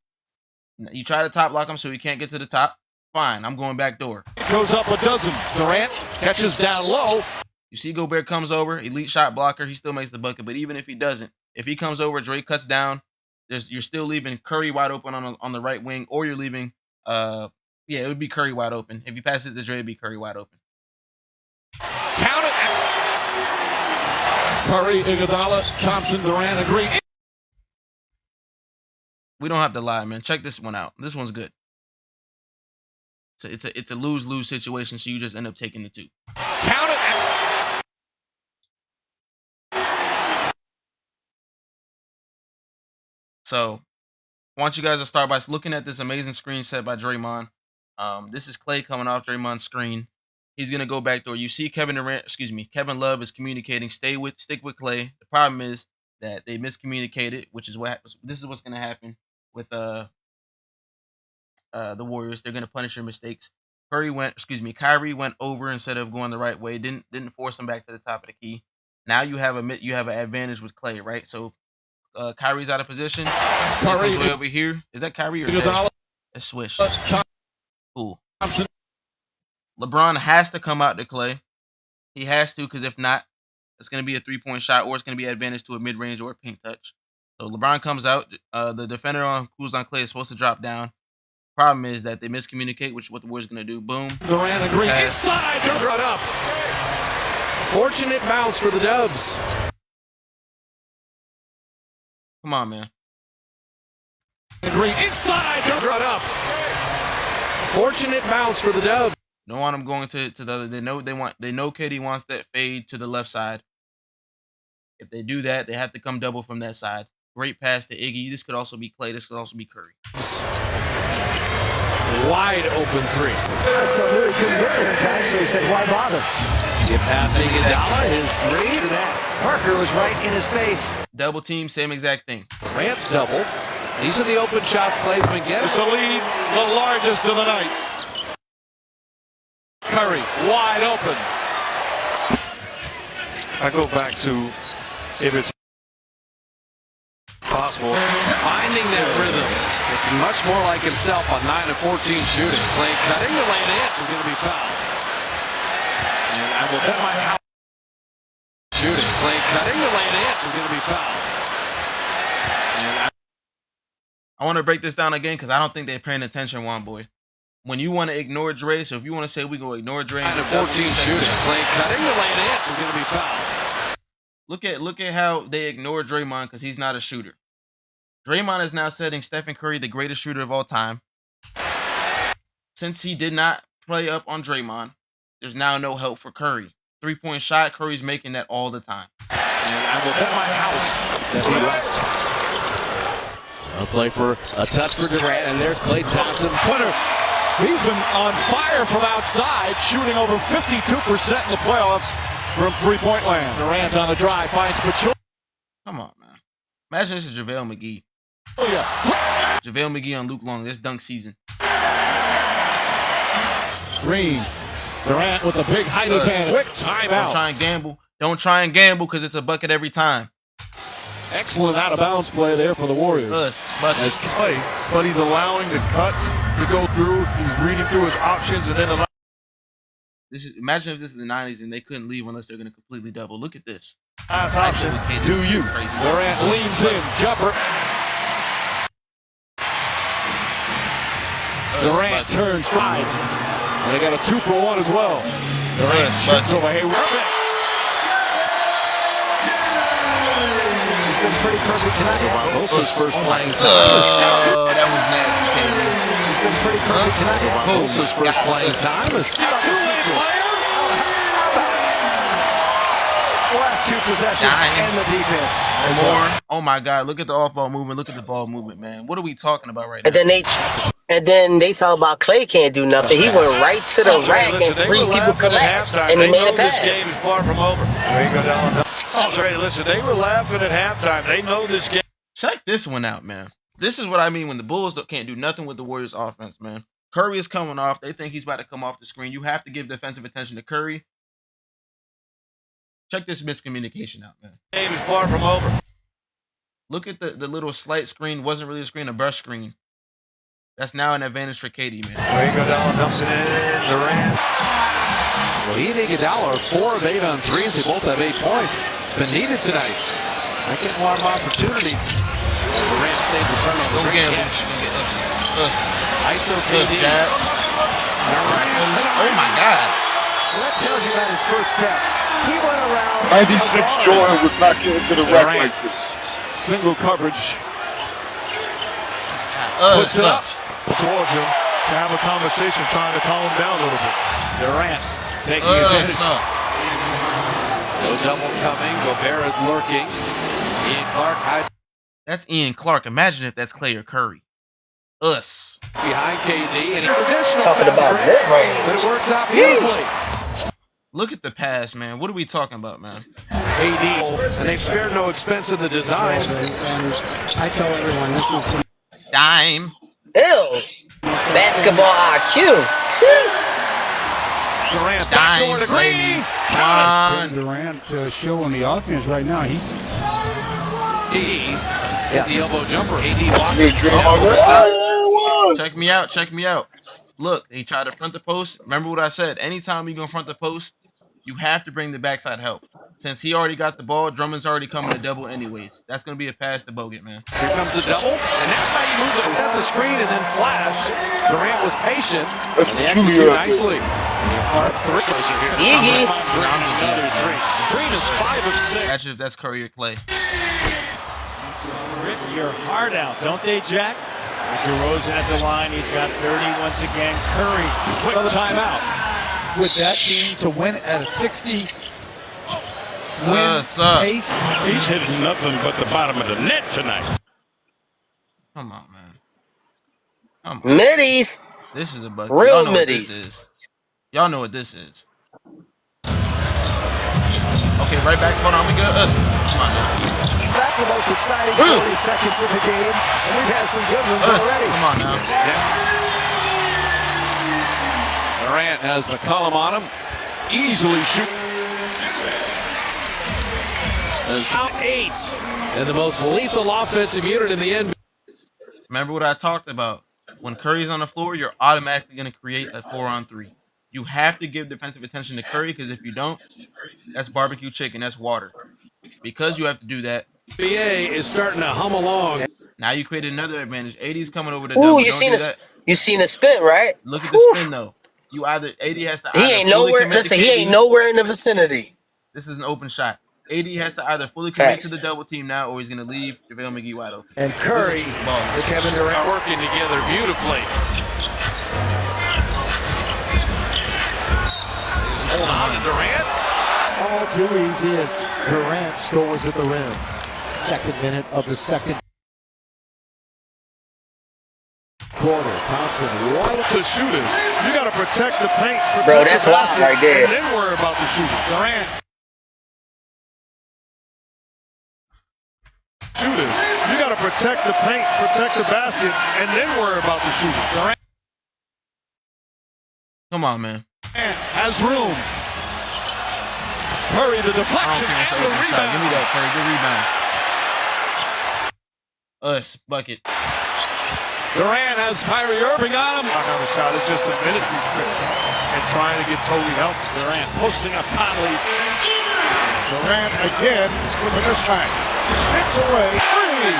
You try to top block him so he can't get to the top. Fine, I'm going back door. Goes up a dozen. Durant catches down low. You see Gobert comes over, elite shot blocker. He still makes the bucket, but even if he doesn't, if he comes over, Dre cuts down. You're still leaving Curry wide open on the right wing, or you're leaving. It would be Curry wide open. If you pass it to Dre, it'd be Curry wide open. Count it. Curry, Iguodala, Thompson, Durant agree. We don't have to lie, man. Check this one out. This one's good. It's a lose-lose situation, so you just end up taking the two. Count it. So, I want you guys to start by looking at this amazing screen set by Draymond. This is Clay coming off Draymond's screen. He's gonna go back door. You see Kevin Love is communicating. Stick with Clay. The problem is that they miscommunicated, which is this is what's gonna happen with the Warriors. They're gonna punish your mistakes. Kyrie went over instead of going the right way. Didn't force him back to the top of the key. Now you have an advantage with Clay, right? So Kyrie's out of position. Curry way over here. Is that Kyrie or that's Swish? Cool. LeBron has to come out to Clay. He has to, because if not, it's going to be a three-point shot, or it's going to be advantage to a mid-range or a paint touch. So LeBron comes out. The defender who's on Clay is supposed to drop down. Problem is that they miscommunicate, which is what the Warriors going to do. Boom. Durant agree. Inside. They're run up. Fortunate bounce for the Dubs. Come on, man. Agree. Inside. They're run up. Fortunate bounce for the Dubs. Don't want them going to the other. They know KD wants that fade to the left side. If they do that, they have to come double from that side. Great pass to Iggy. This could also be Clay. This could also be Curry. Wide open three. So knew he couldn't get there in time, so he said, why bother? Get past Iguodala, his three. Look at that. Parker was right in his face. Double team, same exact thing. Durant's double. These are the open shots Clay's been getting. It's a lead, the largest of the night. Curry, wide open. I go back to if it's possible. Finding that rhythm. Looking much more like himself on 9 of 14 shooting. Clay cutting the lane in. We're going to be fouled. And I will bet my house. Shooting. Clay cutting the lane in. We're going to be fouled. And I want to break this down again because I don't think they're paying attention, one boy. When you want to ignore Dre, so if you want to say we go ignore Dre, 9 of 14 shooting. Clay cutting the lane in. We're going to be fouled. Look at how they ignore Draymond because he's not a shooter. Draymond is now setting Stephen Curry the greatest shooter of all time. Since he did not play up on Draymond, there's now no help for Curry. 3-point shot, Curry's making that all the time. And I will bet my house that he left. A play for a touch for Durant, and there's Klay Thompson. Punter. He's been on fire from outside, shooting over 52% in the playoffs from three-point land. Durant on the drive, finds Pachulia. Come on, man. Imagine this is JaVale McGee. Oh, yeah. JaVale McGee on Luke Long this dunk season. Green. Durant with a big height advantage. Quick timeout. Don't try and gamble. Don't try and gamble because it's a bucket every time. Excellent out-of-bounds play there for the Warriors. Nice play, but he's allowing the cuts to go through. He's reading through his options and then allowing. Imagine if this is the 90s and they couldn't leave unless they're going to completely double. Look at this. Last option. Do you? Durant leans in. Jumper. Durant turns, tries. And they got a 2-for-1 as well. Durant shoots over Hayward. He's been pretty perfect tonight. Barbosa's first playing time. That was nasty. He's been pretty perfect tonight. Barbosa's first playing time. The last two possessions and the defense. Oh my God! Look at the off-ball movement. Look at the ball movement, man. What are we talking about right now? And then they talk about Clay can't do nothing. He went right to the rack and three people collapsed, and he made a pass. This game is far from over. Listen, they were laughing at halftime. They know this game. Check this one out, man. This is what I mean when the Bulls can't do nothing with the Warriors offense, man. Curry is coming off. They think he's about to come off the screen. You have to give defensive attention to Curry. Check this miscommunication out, man. Game is far from over. Look at the little slight screen. Wasn't really a screen, a brush screen. That's now an advantage for KD, man. There you go, Down dumps it in. Durant. Well, he and Iguodala are 4 of 8 on threes. They both have 8 points. It's been needed tonight. I get one opportunity. Durant saved the turnover. Don't Great gamble. catch. ISO KD. Oh my God. Well, that tells you about his first step. He went around. 96 Jordan was not getting to the rack like this. Single coverage. Puts it up towards him to have a conversation, trying to calm him down a little bit. Durant taking advantage. No double coming. Gobert is lurking. Ian Clark hides. That's Ian Clark. Imagine if that's Clay or Curry. Us. Behind KD. And Talking about mid-range. But it works out beautifully. Look at the pass, man. What are we talking about, man? KD. And they've spared no expense in the design. And I tell everyone, this is Dime. Ew. Basketball IQ. Durant Dime. to Green. Durant showing the offense right now. He's Hit the elbow jumper. AD walking. Check me out. Check me out. Look, he tried to front the post. Remember what I said. Anytime you're going to front the post, you have to bring the backside help. Since he already got the ball, Drummond's already coming to double anyways. That's going to be a pass to Bogut, man. Here comes the double. And that's how you move it. Set the screen and then flash. Durant was patient. And they execute nicely. Iggy. Green is 5 of 6. Imagine if that's Curry or Clay. Written your heart out, don't they, Jack? DeRozan at the line. He's got 30 once again. Curry, quick timeout. With that team to win at a 60 pace. He's hitting nothing but the bottom of the net tonight. Come on, man. Come on. Middies. This is a bucket. Real Y'all know what middies. this is. Y'all know what this is. Okay, right back. Hold on, we got us. Come on now. That's the most exciting 40 seconds in the game, and we've had some good ones already. Come on now. Durant has McCollum on him. Easily shoot. Out 8. And the most lethal offensive unit in the NBA. Remember what I talked about? When Curry's on the floor, you're automatically going to create a 4-on-3. You have to give defensive attention to Curry because if you don't, that's barbecue chicken. That's water. Because you have to do that, NBA is starting to hum along. now you created another advantage. AD's coming over the Ooh, double. Don't do that. you seen the spin, right? Look at the Whew. spin though. You either AD has to He either ain't fully nowhere. commit to Listen, KD. he ain't nowhere in the vicinity. This is an open shot. AD has to either fully commit Facts. to the double team now, or he's going to leave JaVale McGee wide open. And Curry with Kevin Durant working together beautifully. Hold on to Durant. All too easy as Durant scores at the rim. Second minute of the second quarter. Thompson wide to shooters. You got to protect the paint. Bro, that's wild right there. And then worry about the shooting. Durant. Shooters. You got to protect the paint, protect the basket, and then worry about the shooting. Durant. Come on, man. Has room. Curry, the deflection and the rebound. Give me that, Curry. Good rebound. Us, bucket. Durant has Kyrie Irving on him. Not on the shot. It's just a minute restriction and trying to get totally healthy. Durant posting up Conley. Durant again with a mismatch. Spits away. Three.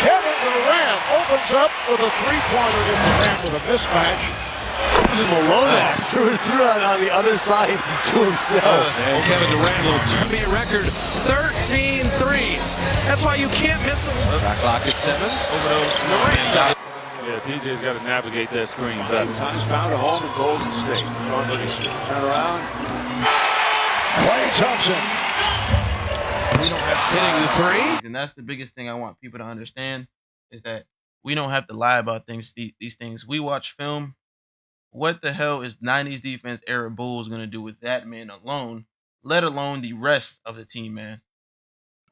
Kevin Durant opens up with a three-pointer to Durant with a mismatch. Malone threw it on the other side to himself. Kevin Durant will be a record 13 threes. That's why you can't miss them. Shot clock at 7. Over those. Durant. Yeah, TJ's got to navigate that screen better. Times found a home in Golden State. Turn around. Klay Thompson. We don't have hitting the three. And that's the biggest thing I want people to understand is that we don't have to lie about things. These things. We watch film. What the hell is 90s defense era Bulls going to do with that man alone, let alone the rest of the team, man?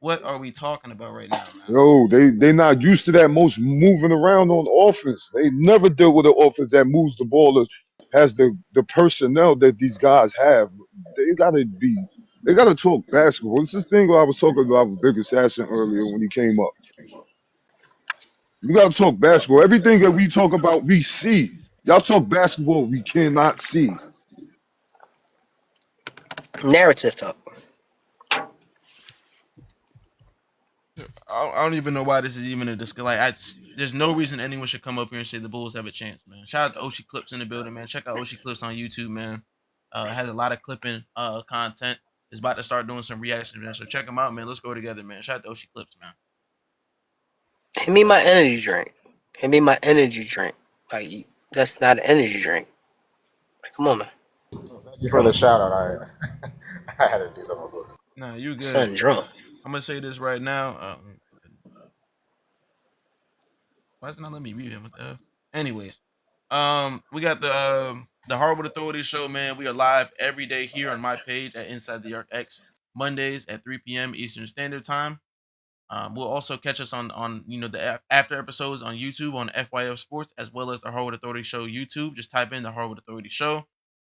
What are we talking about right now, man? Yo, they not used to that most moving around on offense. They never deal with an offense that moves the ball as has the personnel that these guys have. They gotta talk basketball. It's the thing I was talking about with Big Assassin earlier when he came up. We gotta talk basketball. Everything that we talk about, we see. Y'all talk basketball, we cannot see. Narrative talk. I don't even know why this is even a discussion. Like, there's no reason anyone should come up here and say the Bulls have a chance, man. Shout out to Oshi Clips in the building, man. Check out Oshi Clips on YouTube, man. Has a lot of clipping content. Is about to start doing some reactions, man. So check them out, man. Let's go together, man. Shout out to Oshi Clips, man. Hand me my energy drink. Hand me my energy drink. Like, that's not an energy drink. Like, come on, man. Thank you for the shout out. I had to do something real quick. Nah, you good. Son drunk. I'm gonna say this right now. Why is it not letting me mute him? Anyways, we got the Hardwood Authority show, man. We are live every day here on my page at insidethearcx, Mondays at 3 p.m. Eastern Standard Time. We'll also catch us on the after episodes on YouTube on FYF Sports, as well as the Hardwood Authority Show YouTube. Just type in the Hardwood Authority Show. And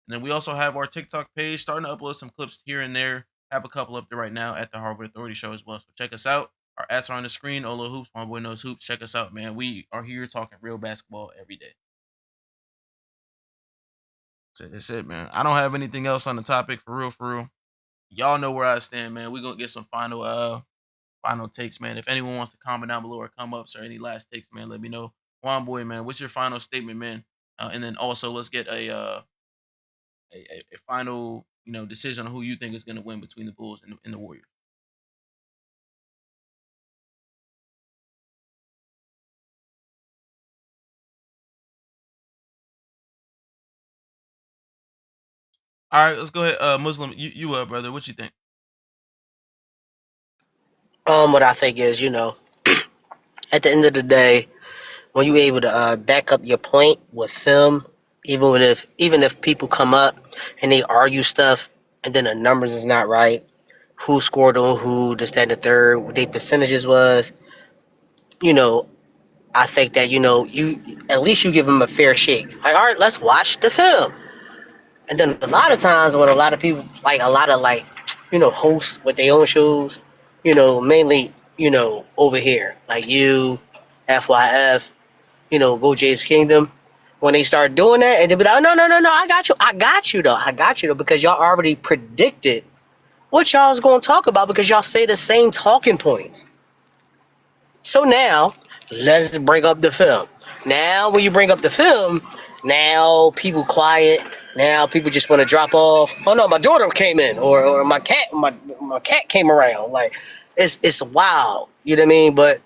then we also have our TikTok page, starting to upload some clips here and there. Have a couple up there right now at the Hardwood Authority Show as well. So check us out. Our ads are on the screen. Olo Hoops, my boy knows hoops. Check us out, man. We are here talking real basketball every day. That's it, man. I don't have anything else on the topic for real. Y'all know where I stand, man. We're gonna get some final takes, man. If anyone wants to comment down below or come up, or any last takes, man, let me know. Juan boy, man, what's your final statement, man? And then also let's get a final, decision on who you think is going to win between the Bulls and the Warriors. All right, let's go ahead. Muslim, you up, brother? What you think? What I think is, at the end of the day, when you're able to back up your point with film, even if people come up and they argue stuff, and then the numbers is not right, who scored on who, this, that, and the third, what their percentages was, I think that you at least you give them a fair shake. Like, all right, let's watch the film. And then a lot of times when a lot of people, like a lot of hosts with their own shows, mainly over here, like you, FYF, go James Kingdom. When they start doing that, and they'll be like, no, I got you though, because y'all already predicted what y'all was going to talk about because y'all say the same talking points. So now, let's bring up the film. Now, when you bring up the film, now people quiet. Now people just want to drop off. Oh no, my daughter came in, or my cat came around. Like, it's wild. You know what I mean? But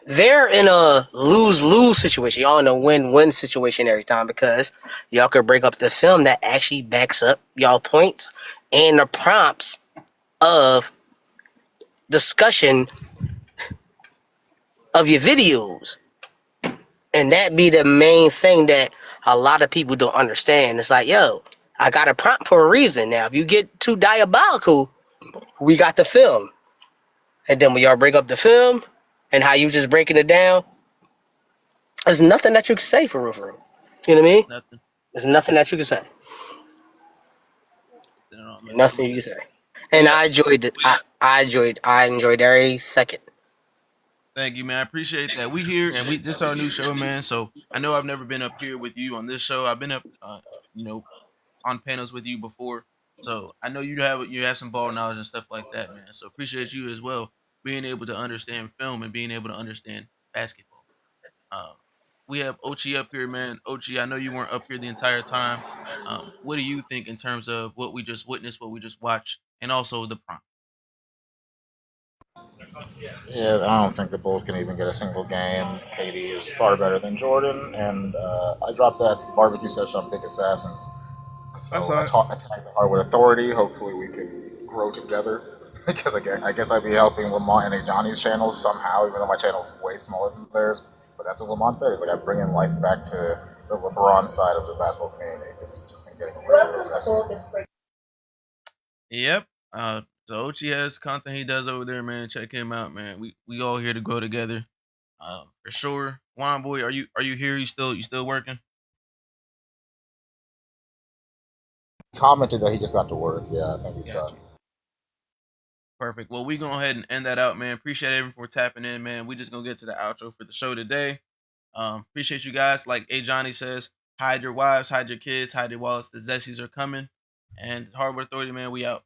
they're in a lose-lose situation. Y'all in a win-win situation every time because y'all could bring up the film that actually backs up y'all points and the prompts of discussion of your videos. And that be the main thing that a lot of people don't understand. It's like, yo, I got a prompt for a reason. Now, if you get too diabolical, we got the film. And then when y'all bring up the film and how you just breaking it down, there's nothing that you can say for real. You know what I mean? Nothing. There's nothing that you can say. Nothing you can say. And Yeah. I enjoyed it. I enjoyed every second. Thank you, man. I appreciate that. We here and this is our new show, man. So I know I've never been up here with you on this show. I've been up, on panels with you before. So I know you have some ball knowledge and stuff like that, man. So appreciate you as well being able to understand film and being able to understand basketball. We have Ochi up here, man. Ochi, I know you weren't up here the entire time. What do you think in terms of what we just witnessed, what we just watched, and also the prompt? Yeah, I don't think the Bulls can even get a single game. KD is far better than Jordan, and I dropped that barbecue session on Big Assassins. So I tagged the Hardwood Authority. Hopefully we can grow together. Because I guess I'd be helping Lamont and Johnny's channels somehow, even though my channel's way smaller than theirs. But that's what Lamont said. He's like, I'm bringing life back to the LeBron side of the basketball community because it's just been getting away. Yep. So Ochi has content he does over there, man. Check him out, man. We all here to grow together. For sure. Juan boy, are you here? You still working? Commented that he just got to work. Yeah, I think he's done. Perfect. Well, we go ahead and end that out, man. Appreciate everyone for tapping in, man. We just gonna get to the outro for the show today. Appreciate you guys. Like A Johnny says, hide your wives, hide your kids, hide your wallets. The Zesties are coming. And Hardwood Authority, man, we out.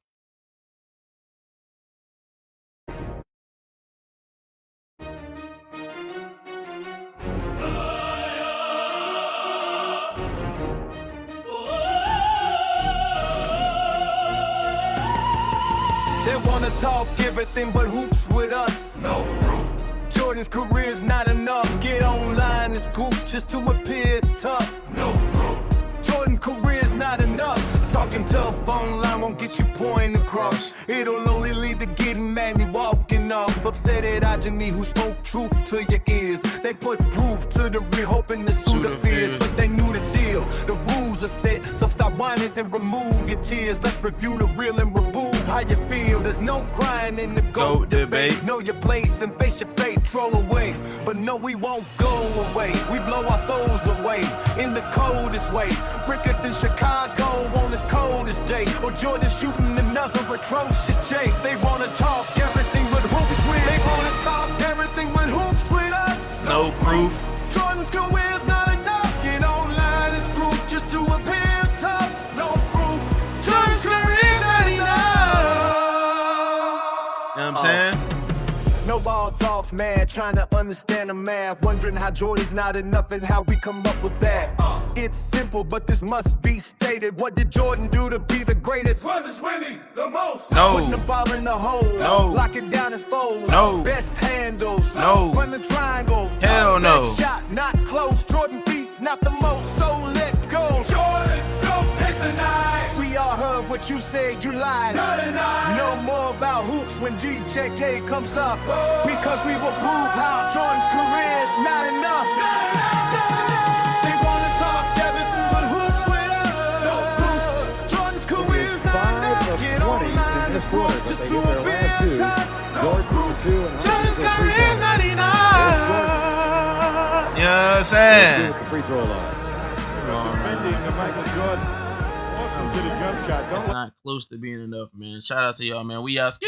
They wanna talk everything but hoops with us. No proof. Jordan's career's not enough. Get online, it's group just to appear tough. No proof. Jordan's career's not enough. Talking tough online won't get you point across. It'll only lead to getting mad and walking off. Upset at Ajani who spoke truth to your ears. They put proof to the real, hoping to sue the fears, but they knew the deal. The rules are set, so stop whining and remove your tears. Let's review the real and remove how you feel. There's no crying in the GOAT debate. Know your place and face your fate, troll away. But no, we won't go away. We blow our foes away in the coldest way. Bricker than Chicago on this coldest day. Or Jordan shooting another atrocious J. They wanna talk everything but hoops with. They wanna talk everything but hoops with us. No proof. Jordan's career's not enough. Get online, it's group just to appear tough. No proof. Jordan's career's not enough. You know what I'm saying? No ball talks, man. Trying to understand the math. Wondering how Jordan's not enough and how we come up with that. It's simple, but this must be stated. What did Jordan do to be the greatest? Wasn't winning the most. No. Putting the ball in the hole. No. Lock it down his fold. No. Best handles. No. Run the triangle. Hell no. Best shot, not close. Jordan feet's not the most, so let go. Jordan's go pitch tonight. We all heard what you said, you lied. Not tonight. No more about hoops when GJK comes up. Because we will prove how Jordan's career is not enough. They wanna talk everything but hoops with us. No proof. Jordan's career is not enough. Get online, it's group just to a bit tough. No proof. Jordan's career is not enough. You know what I'm saying? The free throw line. Defending the Michael Jordan. Welcome to the jump shot. It's not close to being enough, man. Shout out to y'all, man. We out. Ski.